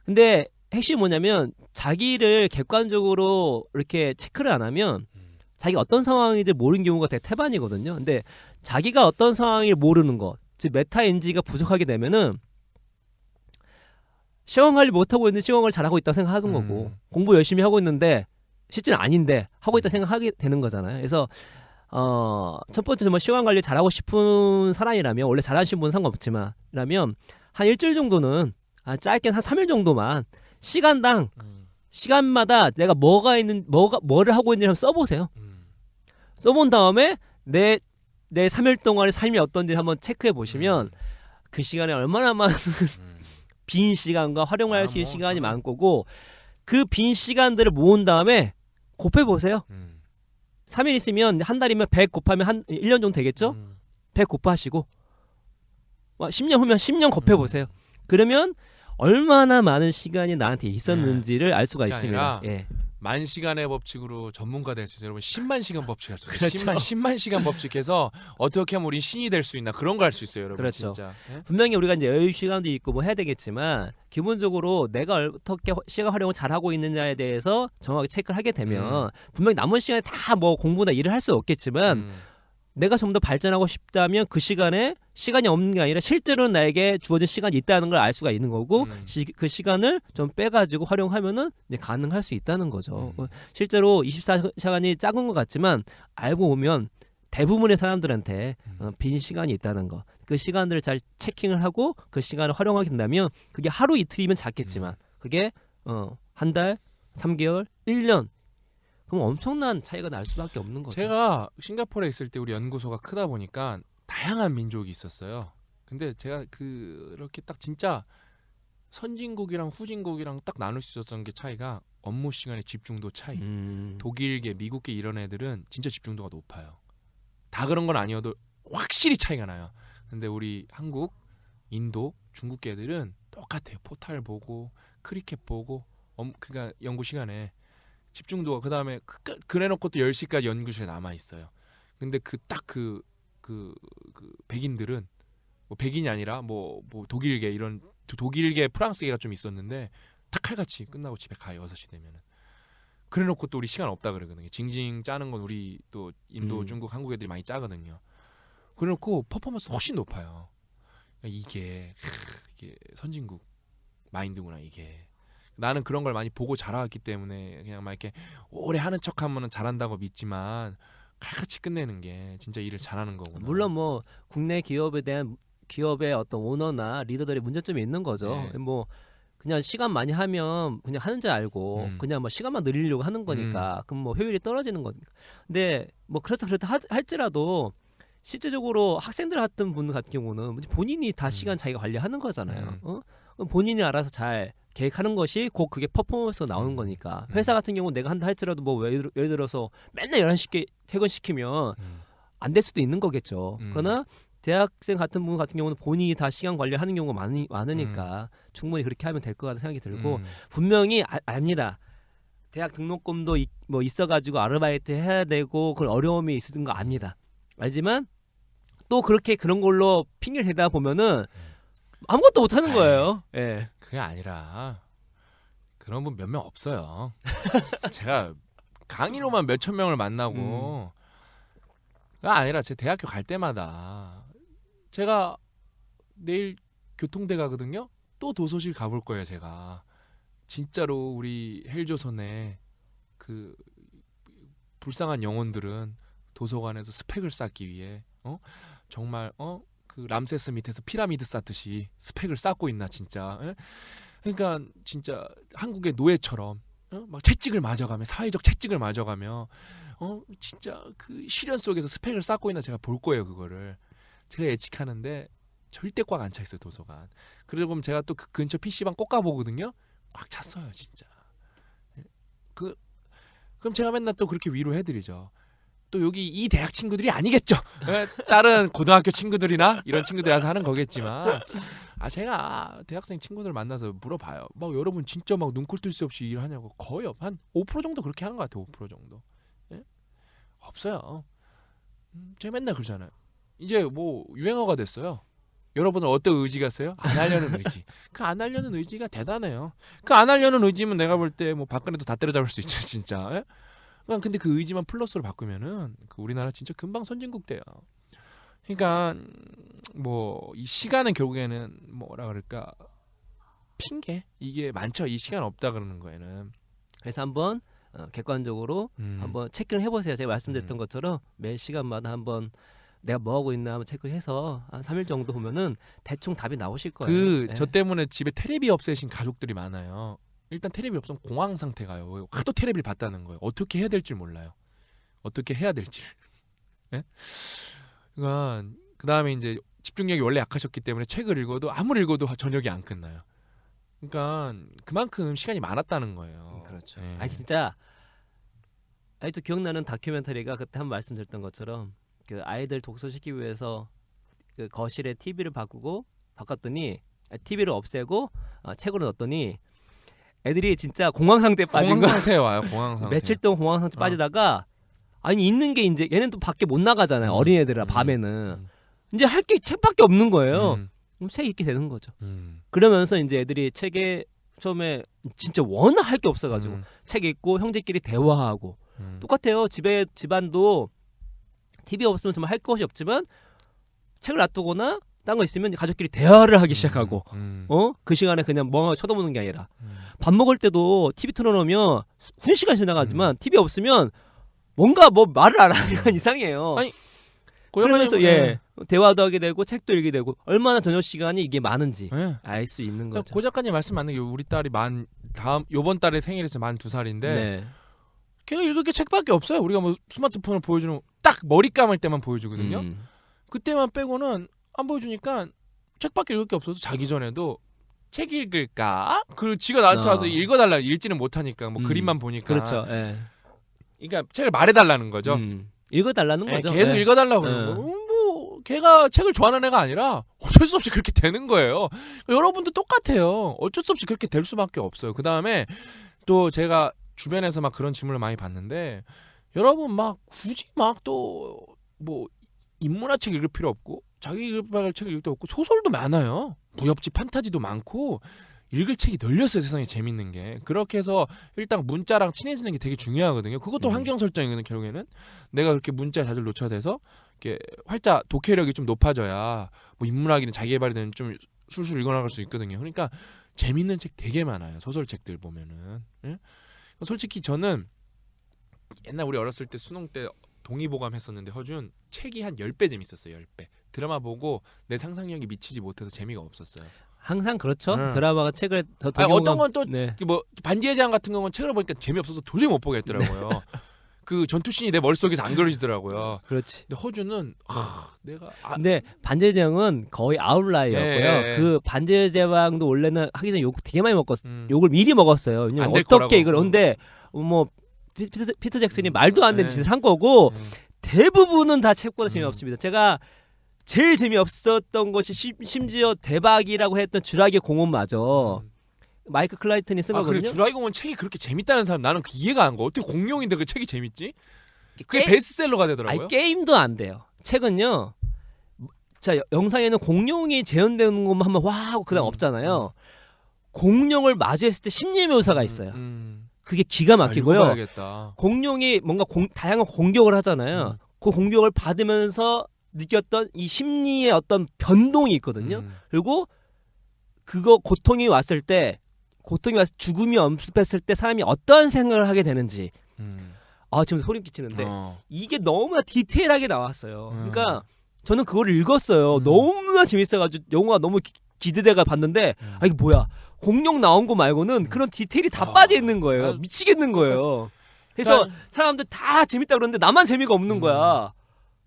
근데 핵심이 뭐냐면 자기를 객관적으로 이렇게 체크를 안 하면 자기가 어떤 상황인지 모르는 경우가 되게 태반이거든요. 근데 자기가 어떤 상황을 모르는 것, 즉 메타인지가 부족하게 되면은 시간 관리 못하고 있는데 시간 관리 잘하고 있다고 생각하는 거고 공부 열심히 하고 있는데 실제는 아닌데 하고 있다 생각하게 되는 거잖아요. 그래서 첫 번째 정말 시간 관리 잘하고 싶은 사람이라면 원래 잘하시는 분은 상관없지만 라면 한 일주일 정도는 짧게 한 3일 정도만 시간당 시간마다 내가 뭐를 하고 있는지 한번 써보세요. 써본 다음에 내 3일 동안의 삶이 어떤지 한번 체크해 보시면 그 시간에 얼마나 많은 빈 시간과 활용할 수 있는 시간이 많은 거고 그 빈 시간들을 모은 다음에 곱해보세요. 3일 있으면 한 달이면 100 곱하면 한 1년 정도 되겠죠? 100 곱하시고 10년 후면 10년 곱해보세요. 그러면 얼마나 많은 시간이 나한테 있었는지를 알 수가 있습니다. 예. 만 시간의 법칙으로 전문가 될 수 있어요. 여러분 10만 시간 법칙 할 수 있어요. 그렇죠. 10만 시간 법칙해서 어떻게 하면 우리 신이 될 수 있나 그런 거 할 수 있어요, 여러분. 그렇죠. 진짜. 예? 분명히 우리가 이제 여유 시간도 있고 뭐 해야 되겠지만 기본적으로 내가 어떻게 시간 활용을 잘 하고 있느냐에 대해서 정확하게 체크를 하게 되면 분명히 남은 시간에 다 뭐 공부나 일을 할 수 없겠지만 내가 좀 더 발전하고 싶다면 그 시간에 시간이 없는 게 아니라 실제로는 나에게 주어진 시간이 있다는 걸 알 수가 있는 거고 그 시간을 좀 빼가지고 활용하면은 이제 가능할 수 있다는 거죠. 실제로 24시간이 작은 것 같지만 알고 보면 대부분의 사람들한테 빈 시간이 있다는 거. 그 시간들을 잘 체킹을 하고 그 시간을 활용하게 된다면 그게 하루 이틀이면 작겠지만 그게 한 달, 3개월, 1년 그럼 엄청난 차이가 날 수밖에 없는 거죠. 제가 싱가포르에 있을 때 우리 연구소가 크다 보니까 다양한 민족이 있었어요. 근데 제가 그렇게 딱 진짜 선진국이랑 후진국이랑 딱 나눌 수 있었던 게 차이가 업무 시간의 집중도 차이. 독일계, 미국계 이런 애들은 진짜 집중도가 높아요. 다 그런 건 아니어도 확실히 차이가 나요. 근데 우리 한국, 인도, 중국계 애들은 똑같아요. 포탈 보고 크리켓 보고 그러니까 연구 시간에 집중도가 그다음에 그래놓고 또 10시까지 연구실에 남아 있어요. 근데 그 백인들은 뭐 백인이 아니라 뭐 독일계 이런 독일계 프랑스계가 좀 있었는데 다 칼같이 끝나고 집에 가요. 6시 되면은. 그래놓고 또 우리 시간 없다 그러거든요. 징징 짜는 건 우리 또 인도, 중국, 한국 애들이 많이 짜거든요. 그래놓고 퍼포먼스 훨씬 높아요. 이게 선진국 마인드구나 이게. 나는 그런 걸 많이 보고 자라왔기 때문에 그냥 막 이렇게 오래 하는 척하면은 잘한다고 믿지만 칼같이 끝내는 게 진짜 일을 잘하는 거구나. 물론 뭐 국내 기업에 대한 기업의 어떤 오너나 리더들의 문제점이 있는 거죠. 네. 뭐 그냥 시간 많이 하면 그냥 하는 줄 알고 그냥 뭐 시간만 늘리려고 하는 거니까 그럼 뭐 효율이 떨어지는 거니까. 근데 뭐 그렇다 할지라도 실제적으로 학생들 같은 분 같은 경우는 본인이 다 시간 자기가 관리하는 거잖아요. 그럼 본인이 알아서 잘 계획하는 것이 곧 그게 퍼포먼스가 나오는 거니까. 회사 같은 경우 내가 한다 할지라도 뭐 예를 들어서 맨날 11시께 퇴근시키면 안 될 수도 있는 거겠죠. 그러나 대학생 같은 분 같은 경우는 본인이 다 시간 관리하는 경우가 많으니까 충분히 그렇게 하면 될 것 같다는 생각이 들고 분명히 압니다. 대학 등록금도 뭐 있어가지고 아르바이트 해야 되고 그런 어려움이 있는 거 압니다. 알지만 또 그렇게 그런 걸로 핑계를 대다 보면은 아무것도 못 하는 거예요. 예. 그게 아니라 그런 분 몇 명 없어요. 제가 강의로만 몇천 명을 만나고 그게 아니라 제 대학교 갈 때마다 제가 내일 교통대 가거든요. 또 도서실 가볼 거예요. 제가 진짜로 우리 헬조선의 그 불쌍한 영혼들은 도서관에서 스펙을 쌓기 위해 정말 그 람세스 밑에서 피라미드 쌓듯이 스펙을 쌓고 있나 진짜. 예? 그러니까 진짜 한국의 노예처럼 막 채찍을 맞아가며 사회적 채찍을 맞아가며 진짜 그 시련 속에서 스펙을 쌓고 있나 제가 볼 거예요. 그거를 제가 예측하는데 절대 꽉 안 차 있어요 도서관. 그리고 제가 또 그 근처 PC방 꼭 가보거든요. 꽉 찼어요 진짜. 그럼 제가 맨날 또 그렇게 위로해드리죠. 또 여기 이 대학 친구들이 아니겠죠. 다른 고등학교 친구들이나 이런 친구들이 와서 하는 거겠지만 제가 대학생 친구들 만나서 물어봐요. 막 여러분 진짜 막 눈코 뜰 새 없이 일하냐고. 거의 한 5% 정도 그렇게 하는 것 같아요. 5% 정도. 예? 없어요. 제가 맨날 그러잖아요. 이제 뭐 유행어가 됐어요. 여러분은 어떤 의지가 있어요? 안 하려는 의지. 그 안 하려는 의지가 대단해요. 그 안 하려는 의지면 내가 볼 때 뭐 박근혜도 다 때려잡을 수 있죠 진짜. 예? 근데 그 의지만 플러스로 바꾸면은 그 우리나라 진짜 금방 선진국 돼요. 그러니까 뭐 이 시간은 결국에는 뭐라 그럴까 핑계 이게 많죠. 이 시간 없다 그러는 거에는. 그래서 한번 객관적으로 한번 체크를 해보세요. 제가 말씀드렸던 것처럼 매 시간마다 한번 내가 뭐 하고 있나 한번 체크해서 한 3일 정도 보면은 대충 답이 나오실 거예요. 저 때문에 집에 테레비 없애신 가족들이 많아요. 일단 테레비 없으면 공황 상태가요. 하도 테레비를 봤다는 거예요. 어떻게 해야 될지 몰라요. 어떻게 해야 될지. 예? 그러니까 그 다음에 이제 집중력이 원래 약하셨기 때문에 책을 읽어도 아무리 읽어도 저녁이 안 끝나요. 그러니까 그만큼 시간이 많았다는 거예요. 그렇죠. 예. 진짜 또 기억나는 다큐멘터리가 그때 한번 말씀드렸던 것처럼 그 아이들 독서시키기 위해서 그 거실에 TV를 바꿨더니 TV를 없애고 책으로 넣었더니 애들이 진짜 공황 상태에 빠진 공황 상태에 와요. 공황 상태. 며칠 동안 공황 상태 빠지다가 있는 게 이제 얘는 또 밖에 못 나가잖아요. 어린애들아 밤에는 이제 할 게 책밖에 없는 거예요. 그럼 책 읽게 되는 거죠. 그러면서 이제 애들이 책에 처음에 진짜 워낙 할 게 없어가지고 책 읽고 형제끼리 대화하고 똑같아요. 집안도 TV 없으면 정말 할 것이 없지만 책을 놔두거나 딴 거 있으면 가족끼리 대화를 하기 시작하고 그 시간에 그냥 멍하게 쳐다보는 게 아니라 밥 먹을 때도 TV 틀어놓으면 순식간 지나가지만 TV 없으면 뭔가 뭐 말을 안 하면 이상해요. 아니, 그러면서 대화도 하게 되고 책도 읽게 되고 얼마나 저녁 시간이 이게 많은지 알 수 있는 거죠. 고 작가님 말씀 맞는 게 우리 딸이 요번 달에 생일에서 만 2살인데 네. 걔가 읽을 게 책밖에 없어요. 우리가 뭐 스마트폰을 보여주는 딱 머리 감을 때만 보여주거든요. 그때만 빼고는 안 보여주니까 책밖에 읽을 게 없어서 자기 전에도 책 읽을까? 그 지가 나한테 와서 읽어달라 읽지는 못하니까 뭐 그림만 보니까. 그렇죠. 예. 그러니까 책을 말해달라는 거죠. 읽어달라는 거죠. 계속 읽어달라고 그러는 거. 뭐 걔가 책을 좋아하는 애가 아니라 어쩔 수 없이 그렇게 되는 거예요. 여러분도 똑같아요. 어쩔 수 없이 그렇게 될 수밖에 없어요. 그 다음에 또 제가 주변에서 막 그런 질문을 많이 받는데 여러분 막 굳이 막 또 뭐 인문화책 읽을 필요 없고 자기 읽을 책 읽을 때 없고 소설도 많아요. 무협지 판타지도 많고 읽을 책이 널렸어요. 세상에 재밌는 게. 그렇게 해서 일단 문자랑 친해지는 게 되게 중요하거든요. 그것도 환경 설정이거든. 결국에는 내가 그렇게 문자에 자주 노출돼서 이렇게 활자 독해력이 좀 높아져야 뭐 인문학이든 자기개발이 되는 좀 술술 읽어나갈 수 있거든요. 그러니까 재밌는 책 되게 많아요. 소설책들 보면은. 예? 솔직히 저는 옛날 우리 어렸을 때 수능 때 동의보감 했었는데 허준 책이 한 10배 재밌었어요. 10배. 드라마 보고 내 상상력이 미치지 못해서 재미가 없었어요. 항상 그렇죠. 응. 드라마가 책을 더 아니, 어떤 건 또 네. 뭐 반지의 제왕 같은 경우는 책을 보니까 재미없어서 도저히 못 보겠더라고요. 그 전투씬이 내 머릿속에서 안 그려지더라고요. 그렇지. 근데 허준은 내가 근데 반지의 제왕은 거의 아웃라이어였고요. 예. 그 반지의 제왕도 원래는 하기 전에 욕 되게 많이 먹었어요. 음. 욕을 미리 먹었어요. 왜냐면 안될 어떻게 거라고. 이걸 근데 뭐 피터 잭슨이 말도 안 되는 네. 짓을 한 거고 음. 대부분은 다 책보다 재미없습니다. 제가 제일 재미없었던 것이 심지어 대박이라고 했던 쥐라기의 공원마저 마이크 클라이튼이 쓴 그래 거거든요. 주라기공원 책이 그렇게 재밌다는 사람 나는 그 이해가 안 가. 어떻게 공룡인데 그 책이 재밌지? 그게 게- 베스트셀러가 되더라고요. 아니 게임도 안 돼요. 책은요. 자 영상에는 공룡이 재현되는 것만 하면 와 하고 그다음 없잖아요. 공룡을 마주했을 때 심리 묘사가 있어요. 그게 기가 막히고요. 읽어봐야겠다. 공룡이 뭔가 다양한 공격을 하잖아요. 그 공격을 받으면서 느꼈던 이 심리의 어떤 변동이 있거든요. 그리고 그거 고통이 왔을 때 죽음이 엄습했을 때 사람이 어떤 생각을 하게 되는지 지금 소름 끼치는데 이게 너무나 디테일하게 나왔어요. 그러니까 저는 그걸 읽었어요. 너무나 재밌어가지고 영화 너무 기대돼가 봤는데 이게 뭐야 공룡 나온 거 말고는 그런 디테일이 다 빠져 있는 거예요. 미치겠는 거예요. 그래서 사람들 다 재밌다 그러는데 나만 재미가 없는 거야.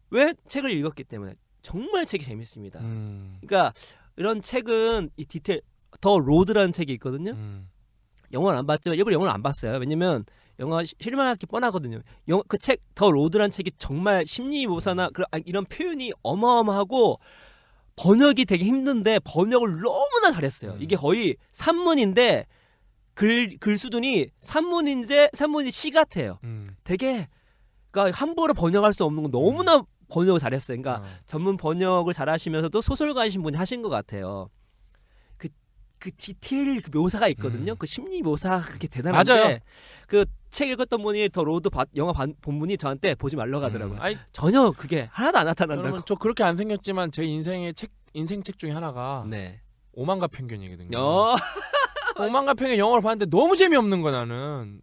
왜? 책을 읽었기 때문에. 정말 책이 재밌습니다. 그러니까 이런 책은 이 디테일 더 로드라는 책이 있거든요. 영화는 안 봤지만 일부러 영화를 안 봤어요. 왜냐면 영화 실망할 게 뻔하거든요. 그 책 더 로드라는 책이 정말 심리 묘사나 이런 표현이 어마어마하고 번역이 되게 힘든데 번역을 너무나 잘했어요. 이게 거의 산문인데 글 수준이 산문이 시 같아요. 되게 그러니까 함부로 번역할 수 없는 건 너무나 번역을 잘했어요. 그러니까 전문 번역을 잘하시면서도 소설가이신 분이 하신 것 같아요. 그 디테일 그 묘사가 있거든요. 그 심리 묘사가 그렇게 대단한데 맞아요. 그 책 읽었던 분이 더 로드 영화 본 분이 저한테 보지 말라고 하더라고요. 아니, 전혀 그게 하나도 안 나타난다고. 여러분 저 그렇게 안 생겼지만 제 인생 책 중에 하나가 네. 오만과 편견이거든요. 어. 오만과 편견 영화를 봤는데 너무 재미없는 거 나는.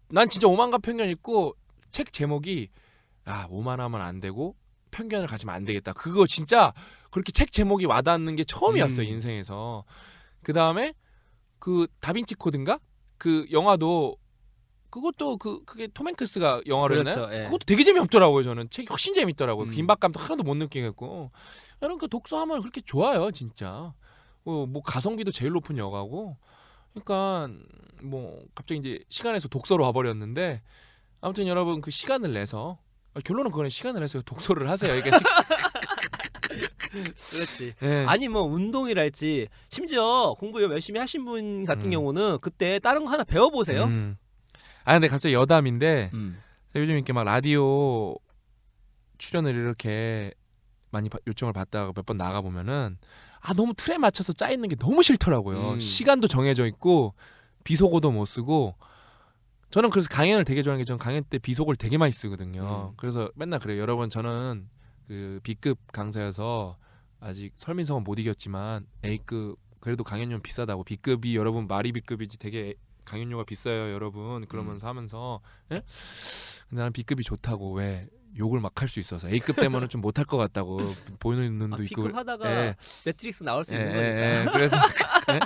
난 진짜 오만과 편견 읽고 책 제목이 오만하면 안 되고 편견을 가지면 안 되겠다. 그거 진짜 그렇게 책 제목이 와닿는 게 처음이었어요 인생에서. 그 다음에 그 다빈치 코드인가 그 영화도 그것도 그게 톰 행크스가 영화로 그렇죠, 했나요? 예. 그것도 되게 재미없더라고요. 저는 책이 훨씬 재밌더라고요. 그 음. 긴박감도 하나도 못 느끼겠고. 여러분 그 독서하면 그렇게 좋아요 진짜. 뭐 가성비도 제일 높은 영화고. 그러니까 뭐 갑자기 이제 시간에서 독서로 와버렸는데 아무튼 여러분 그 시간을 내서 결론은 그거는 시간을 내서 독서를 하세요. 이게 그렇지. 네. 아니 뭐 운동이랄지 심지어 공부 열심히 하신 분 같은 경우는 그때 다른 거 하나 배워보세요. 근데 갑자기 여담인데 요즘 이렇게 막 라디오 출연을 이렇게 많이 요청을 받다가 몇 번 나가 보면은 너무 틀에 맞춰서 짜 있는 게 너무 싫더라고요. 시간도 정해져 있고 비속어도 못 쓰고. 저는 그래서 강연을 되게 좋아하는 게 저는 강연 때 비속어를 되게 많이 쓰거든요. 그래서 맨날 그래요. 여러분 저는 그 B급 강사여서 아직 설민성은 못 이겼지만 A급 그래도 강연료는 비싸다고. B급이 여러분 말이 B급이지 되게 강연료가 비싸요 여러분 그러면서 하면서 예? 근데 나는 B급이 좋다고. 왜? 욕을 막 할 수 있어서 A급 되면은 좀 못할 것 같다고 보이는 눈도 있고. B급 하다가 예. 매트릭스 나올 수 있는 거니까. 그래서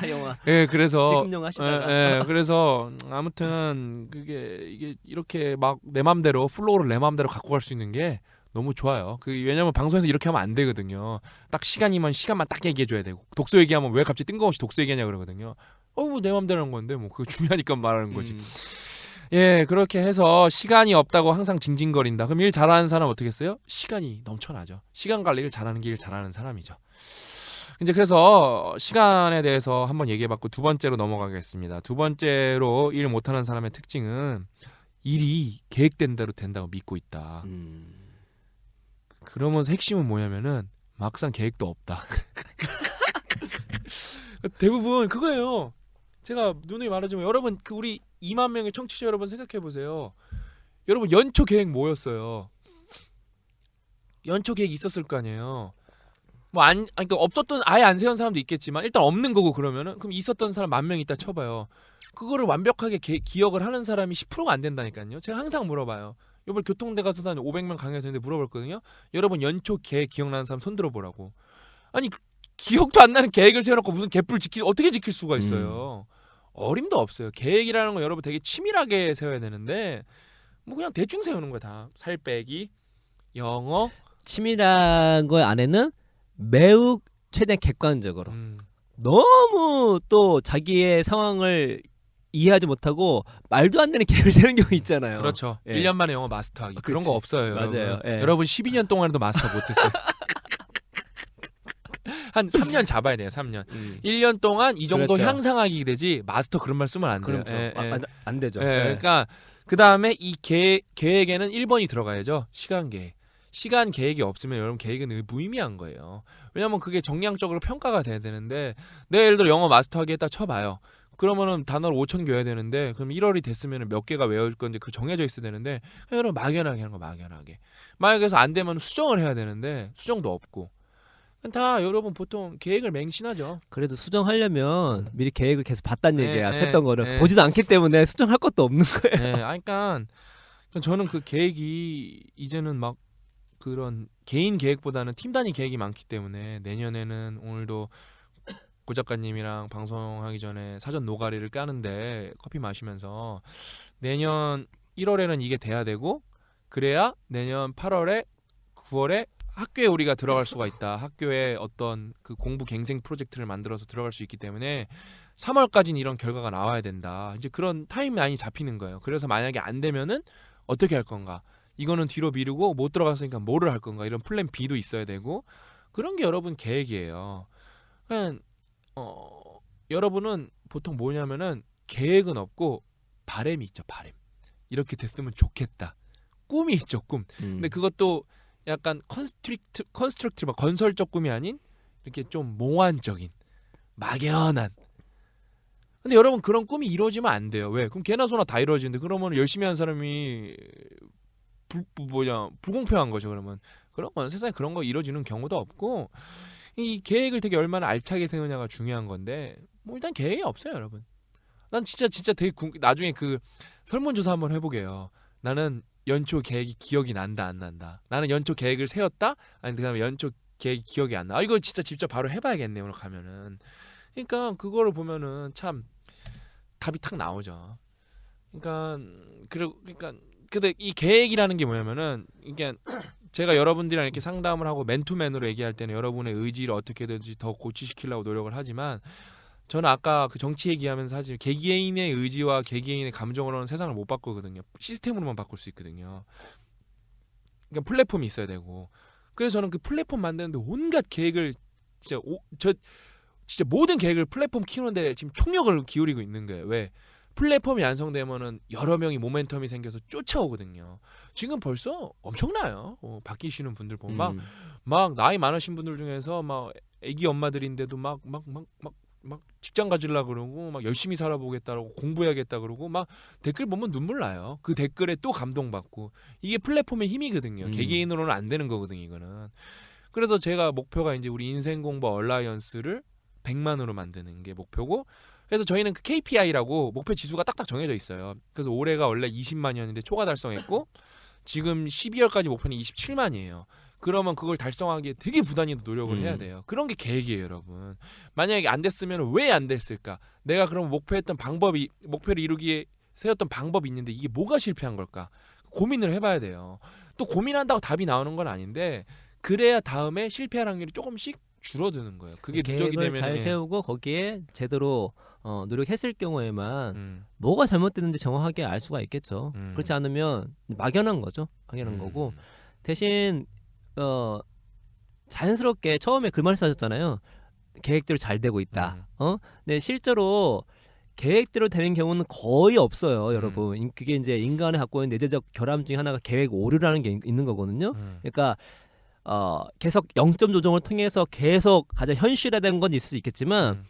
영화. 그래서 B급 영화 하시다가. 그래서 아무튼 이게 이렇게 막 내 맘대로 플로우를 내 맘대로 갖고 갈 수 있는 게 너무 좋아요. 왜냐면 방송에서 이렇게 하면 안 되거든요. 딱 시간이면 시간만 딱 얘기해 줘야 되고. 독서 얘기하면 왜 갑자기 뜬금없이 독서 얘기하냐 그러거든요. 뭐 내 맘대로 하는 건데 뭐 그거 중요하니까 말하는 거지. 예, 그렇게 해서 시간이 없다고 항상 징징거린다. 그럼 일 잘하는 사람 어떻게 했어요? 시간이 넘쳐나죠. 시간 관리를 잘하는 게 일 잘하는 사람이죠. 이제 그래서 시간에 대해서 한번 얘기해봤고 두 번째로 넘어가겠습니다. 두 번째로 일 못하는 사람의 특징은 일이 계획된 대로 된다고 믿고 있다. 그러면서 핵심은 뭐냐면은 막상 계획도 없다. 대부분 그거예요. 제가 누누이 말하지만 여러분 우리 2만 명의 청취자 여러분 생각해 보세요. 여러분 연초 계획 뭐였어요? 연초 계획 있었을 거 아니에요. 그러니까 없었던 아예 안 세운 사람도 있겠지만 일단 없는 거고. 그러면은 그럼 있었던 사람 10,000명 있다 쳐봐요. 그거를 완벽하게 기억을 하는 사람이 10%가 안 된다니까요. 제가 항상 물어봐요. 이번 교통대 가서도 한 500명 강요됐는데 물어봤거든요. 여러분 연초 계획 기억나는 사람 손 들어보라고. 아니 기억도 안 나는 계획을 세워놓고 무슨 개뿔 어떻게 지킬 수가 있어요. 어림도 없어요. 계획이라는 건 여러분 되게 치밀하게 세워야 되는데 뭐 그냥 대충 세우는 거야 다. 살 빼기, 영어. 치밀한 거 안에는 매우 최대한 객관적으로 너무 또 자기의 상황을 이해하지 못하고 말도 안 되는 계획을 세우는 경우 있잖아요. 그렇죠. 예. 1년 만에 영어 마스터하기. 그런 거 없어요. 맞아요. 여러분. 예. 여러분 12년 동안에도 마스터 못했어요. 한 3년 잡아야 돼요. 3년. 1년 동안 이 정도 그렇죠. 향상하기 되지 마스터 그런 말 쓰면 안 돼요. 그렇죠. 예, 예. 안 되죠. 예, 예. 그러니까 그 다음에 이 계획에는 1번이 들어가야죠. 시간 계획. 시간 계획이 없으면 여러분 계획은 무의미한 거예요. 왜냐면 그게 정량적으로 평가가 돼야 되는데 내가 예를 들어 영어 마스터하기 했다 쳐봐요. 그러면은 단어를 5,000개 외워야 되는데 그럼 1월이 됐으면 몇 개가 외울 건지 그 정해져 있어야 되는데 여러분 막연하게 하는 거 막연하게. 만약에 해서 안 되면 수정을 해야 되는데 수정도 없고. 다 여러분 보통 계획을 맹신하죠. 그래도 수정하려면 미리 계획을 계속 봤단 네, 얘기야. 네, 셌던 거를 네. 보지도 않기 때문에 수정할 것도 없는 거예요. 네, 그러니까 저는 그 계획이 이제는 막 그런 개인 계획보다는 팀 단위 계획이 많기 때문에 내년에는 오늘도 고 작가님이랑 방송하기 전에 사전 노가리를 까는데 커피 마시면서 내년 1월에는 이게 돼야 되고 그래야 내년 8월에 9월에 학교에 우리가 들어갈 수가 있다. 학교에 어떤 그 공부 갱생 프로젝트를 만들어서 들어갈 수 있기 때문에 3월까지는 이런 결과가 나와야 된다. 이제 그런 타임라인이 잡히는 거예요. 그래서 만약에 안 되면은 어떻게 할 건가? 이거는 뒤로 미루고 못 들어갔으니까 뭐를 할 건가? 이런 플랜 B도 있어야 되고 그런 게 여러분 계획이에요. 그냥 여러분은 보통 뭐냐면은 계획은 없고 바람이 있죠. 바람. 이렇게 됐으면 좋겠다. 꿈이 있죠. 꿈. 근데 그것도 약간 컨스트럭티브 건설적 꿈이 아닌 이렇게 좀 몽환적인 막연한. 근데 여러분 그런 꿈이 이루어지면 안 돼요. 왜? 그럼 개나 소나 다 이루어지는데 그러면 열심히 한 사람이 불공평한 거죠. 그러면 그런 건 세상에 그런 거 이루어지는 경우도 없고 이 계획을 되게 얼마나 알차게 세우냐가 중요한 건데 뭐 일단 계획이 없어요, 여러분. 난 진짜 되게 나중에 그 설문조사 한번 해보게요. 나는 연초 계획이 기억이 난다 안 난다. 나는 연초 계획을 세웠다. 아니 그다음에 연초 계획이 기억이 안 나. 이거 진짜 직접 바로 해봐야겠네 오늘 가면은. 그러니까 그거를 보면은 참 답이 탁 나오죠. 그러니까 근데 이 계획이라는 게 뭐냐면은 이게 제가 여러분들이랑 이렇게 상담을 하고 맨투맨으로 얘기할 때는 여러분의 의지를 어떻게든지 더 고취시키려고 노력을 하지만 저는 아까 그 정치 얘기하면서 사실 개개인의 의지와 개개인의 감정으로는 세상을 못 바꾸거든요. 시스템으로만 바꿀 수 있거든요. 그러니까 플랫폼이 있어야 되고. 그래서 저는 그 플랫폼 만드는데 온갖 계획을 진짜 모든 계획을 플랫폼 키우는데 지금 총력을 기울이고 있는 거예요. 왜? 플랫폼이 완성되면은 여러 명이 모멘텀이 생겨서 쫓아오거든요. 지금 벌써 엄청나요. 바뀌시는 분들 보면 막 나이 많으신 분들 중에서 막 아기 엄마들인데도 막 직장 가지려고 그러고 막 열심히 살아보겠다고 공부해야겠다 그러고 막 댓글 보면 눈물 나요. 그 댓글에 또 감동받고 이게 플랫폼의 힘이거든요. 개개인으로는 안 되는 거거든요. 이거는. 그래서 제가 목표가 이제 우리 인생공부 얼라이언스를 100만으로 만드는 게 목표고 그래서 저희는 그 KPI라고 목표 지수가 딱딱 정해져 있어요. 그래서 올해가 원래 20만이었는데 초과 달성했고 지금 12월까지 목표는 27만이에요. 그러면 그걸 달성하기에 되게 부단히 노력을 해야 돼요. 그런 게 계획이에요, 여러분. 만약에 안 됐으면 왜 안 됐을까? 내가 그럼 목표를 이루기에 세웠던 방법이 있는데 이게 뭐가 실패한 걸까? 고민을 해봐야 돼요. 또 고민한다고 답이 나오는 건 아닌데 그래야 다음에 실패할 확률이 조금씩 줄어드는 거예요. 그게 누적이 계획을 되면 잘 세우고 거기에 제대로 노력했을 경우에만 뭐가 잘못됐는지 정확하게 알 수가 있겠죠. 그렇지 않으면 막연한 거죠. 막연한 거고 대신 자연스럽게 처음에 그 말씀하셨잖아요. 계획대로 잘 되고 있다. 근데 실제로 계획대로 되는 경우는 거의 없어요, 여러분. 그게 이제 인간이 갖고 있는 내재적 결함 중에 하나가 계획 오류라는 게 있는 거거든요. 그러니까 계속 0점 조정을 통해서 계속 가장 현실화된 건 있을 수 있겠지만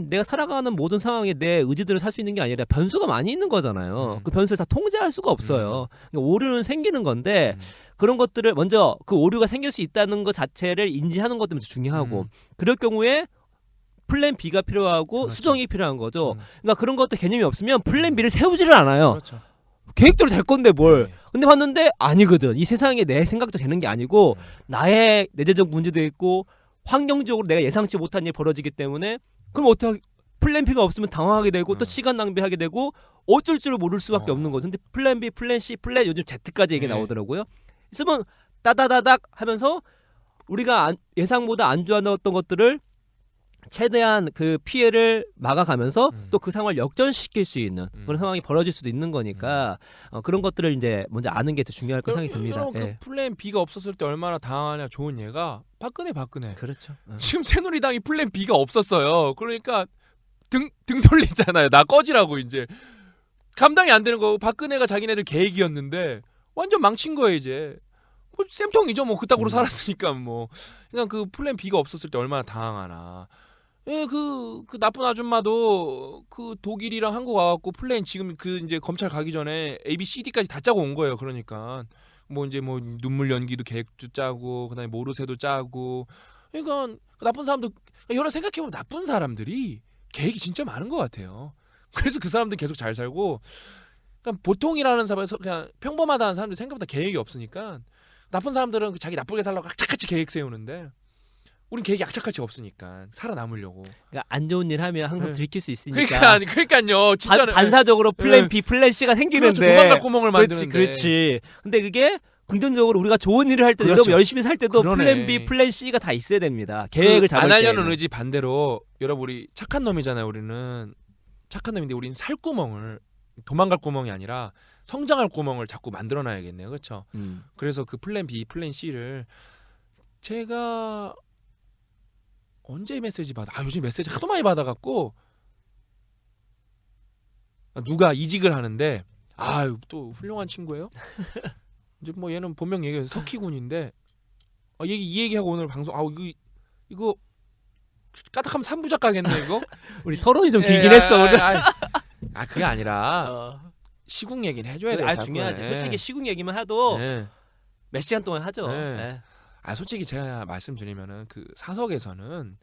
내가 살아가는 모든 상황에 내 의지대로 살 수 있는 게 아니라 변수가 많이 있는 거잖아요. 그 변수를 다 통제할 수가 없어요. 그러니까 오류는 생기는 건데 그런 것들을 먼저 그 오류가 생길 수 있다는 것 자체를 인지하는 것도 중요하고 그럴 경우에 플랜 B가 필요하고 그렇죠. 수정이 필요한 거죠. 그러니까 그런 것도 개념이 없으면 플랜 B를 세우지를 않아요. 그렇죠. 계획대로 될 건데 뭘. 네. 근데 봤는데 아니거든. 이 세상에 내 생각도 되는 게 아니고 나의 내재적 문제도 있고 환경적으로 내가 예상치 못한 일이 벌어지기 때문에 그럼 어떻게 플랜 B가 없으면 당황하게 되고 또 시간 낭비하게 되고 어쩔 줄을 모를 수밖에 없는 거죠. 근데 플랜 B, 플랜 C, 플랜 요즘 Z까지 얘기 네. 나오더라고요. 있으면 따다다닥 하면서 우리가 예상보다 안 좋았던 것들을 최대한 그 피해를 막아가면서 또 그 상황을 역전시킬 수 있는 그런 상황이 벌어질 수도 있는 거니까 그런 것들을 이제 먼저 아는 게 더 중요할 거 생각이 듭니다. 그 예. 플랜 B가 없었을 때 얼마나 당하냐 좋은 예가 박근혜. 그렇죠. 지금 새누리당이 플랜 B가 없었어요. 그러니까 등 돌리잖아요. 나 꺼지라고 이제 감당이 안 되는 거. 박근혜가 자기네들 계획이었는데 완전 망친 거예요 이제. 뭐 쌤통이죠 뭐 그따구로 살았으니까 뭐. 그냥 그 플랜 B가 없었을 때 얼마나 당하나. 예, 그 나쁜 아줌마도 그 독일이랑 한국 와갖고 플랜 지금 그 이제 검찰 가기 전에 A, B, C, D까지 다 짜고 온 거예요. 그러니까 뭐 이제 뭐 눈물 연기도 계획도 짜고 그다음에 모르쇠도 짜고. 그러니까 나쁜 사람도 여러 생각해보면 나쁜 사람들이 계획이 진짜 많은 것 같아요. 그래서 그 사람들 계속 잘 살고. 그러니까 보통이라는 사람에서 그냥 평범하다는 사람들 생각보다 계획이 없으니까 나쁜 사람들은 자기 나쁘게 살려고 악착같이 계획 세우는데. 우린 계획이 악착같이 없으니까 살아남으려고. 그러니까 안 좋은 일 하면 항상 네. 들킬 수 있으니까. 그러니까요. 진짜는 반사적으로 플랜 네. B, 플랜 C가 생기는데. 그렇죠. 도망갈 구멍을 만드는데. 그렇지. 근데 그게 긍정적으로 우리가 좋은 일을 할 때, 그렇죠. 여러분 열심히 살 때도 그러네. 플랜 B, 플랜 C가 다 있어야 됩니다. 계획을 잡을 때. 안 하려는 의지 반대로 여러분 우리 착한 놈이잖아요. 우리는 착한 놈인데 우리는 살 구멍을 도망갈 구멍이 아니라 성장할 구멍을 자꾸 만들어놔야겠네요. 그렇죠. 그래서 그 플랜 B, 플랜 C를 제가 언제 메시지 받아? 요즘 메시지 하도 많이 받아갖고 누가 이직을 하는데 또 훌륭한 친구예요. 이제 뭐 얘는 본명 얘기해서 석희군인데 이 얘기하고 오늘 방송 이거 까딱하면 3부작 가겠네 이거. 우리 서론이 좀 길긴 했어 오늘. 그게 아니라 시국 얘기는 해줘야 돼. 중요하지. 솔직히 시국 얘기만 해도 네. 몇 시간 동안 하죠. 네. 네. 솔직히 제가 말씀드리면은 그 사석에서는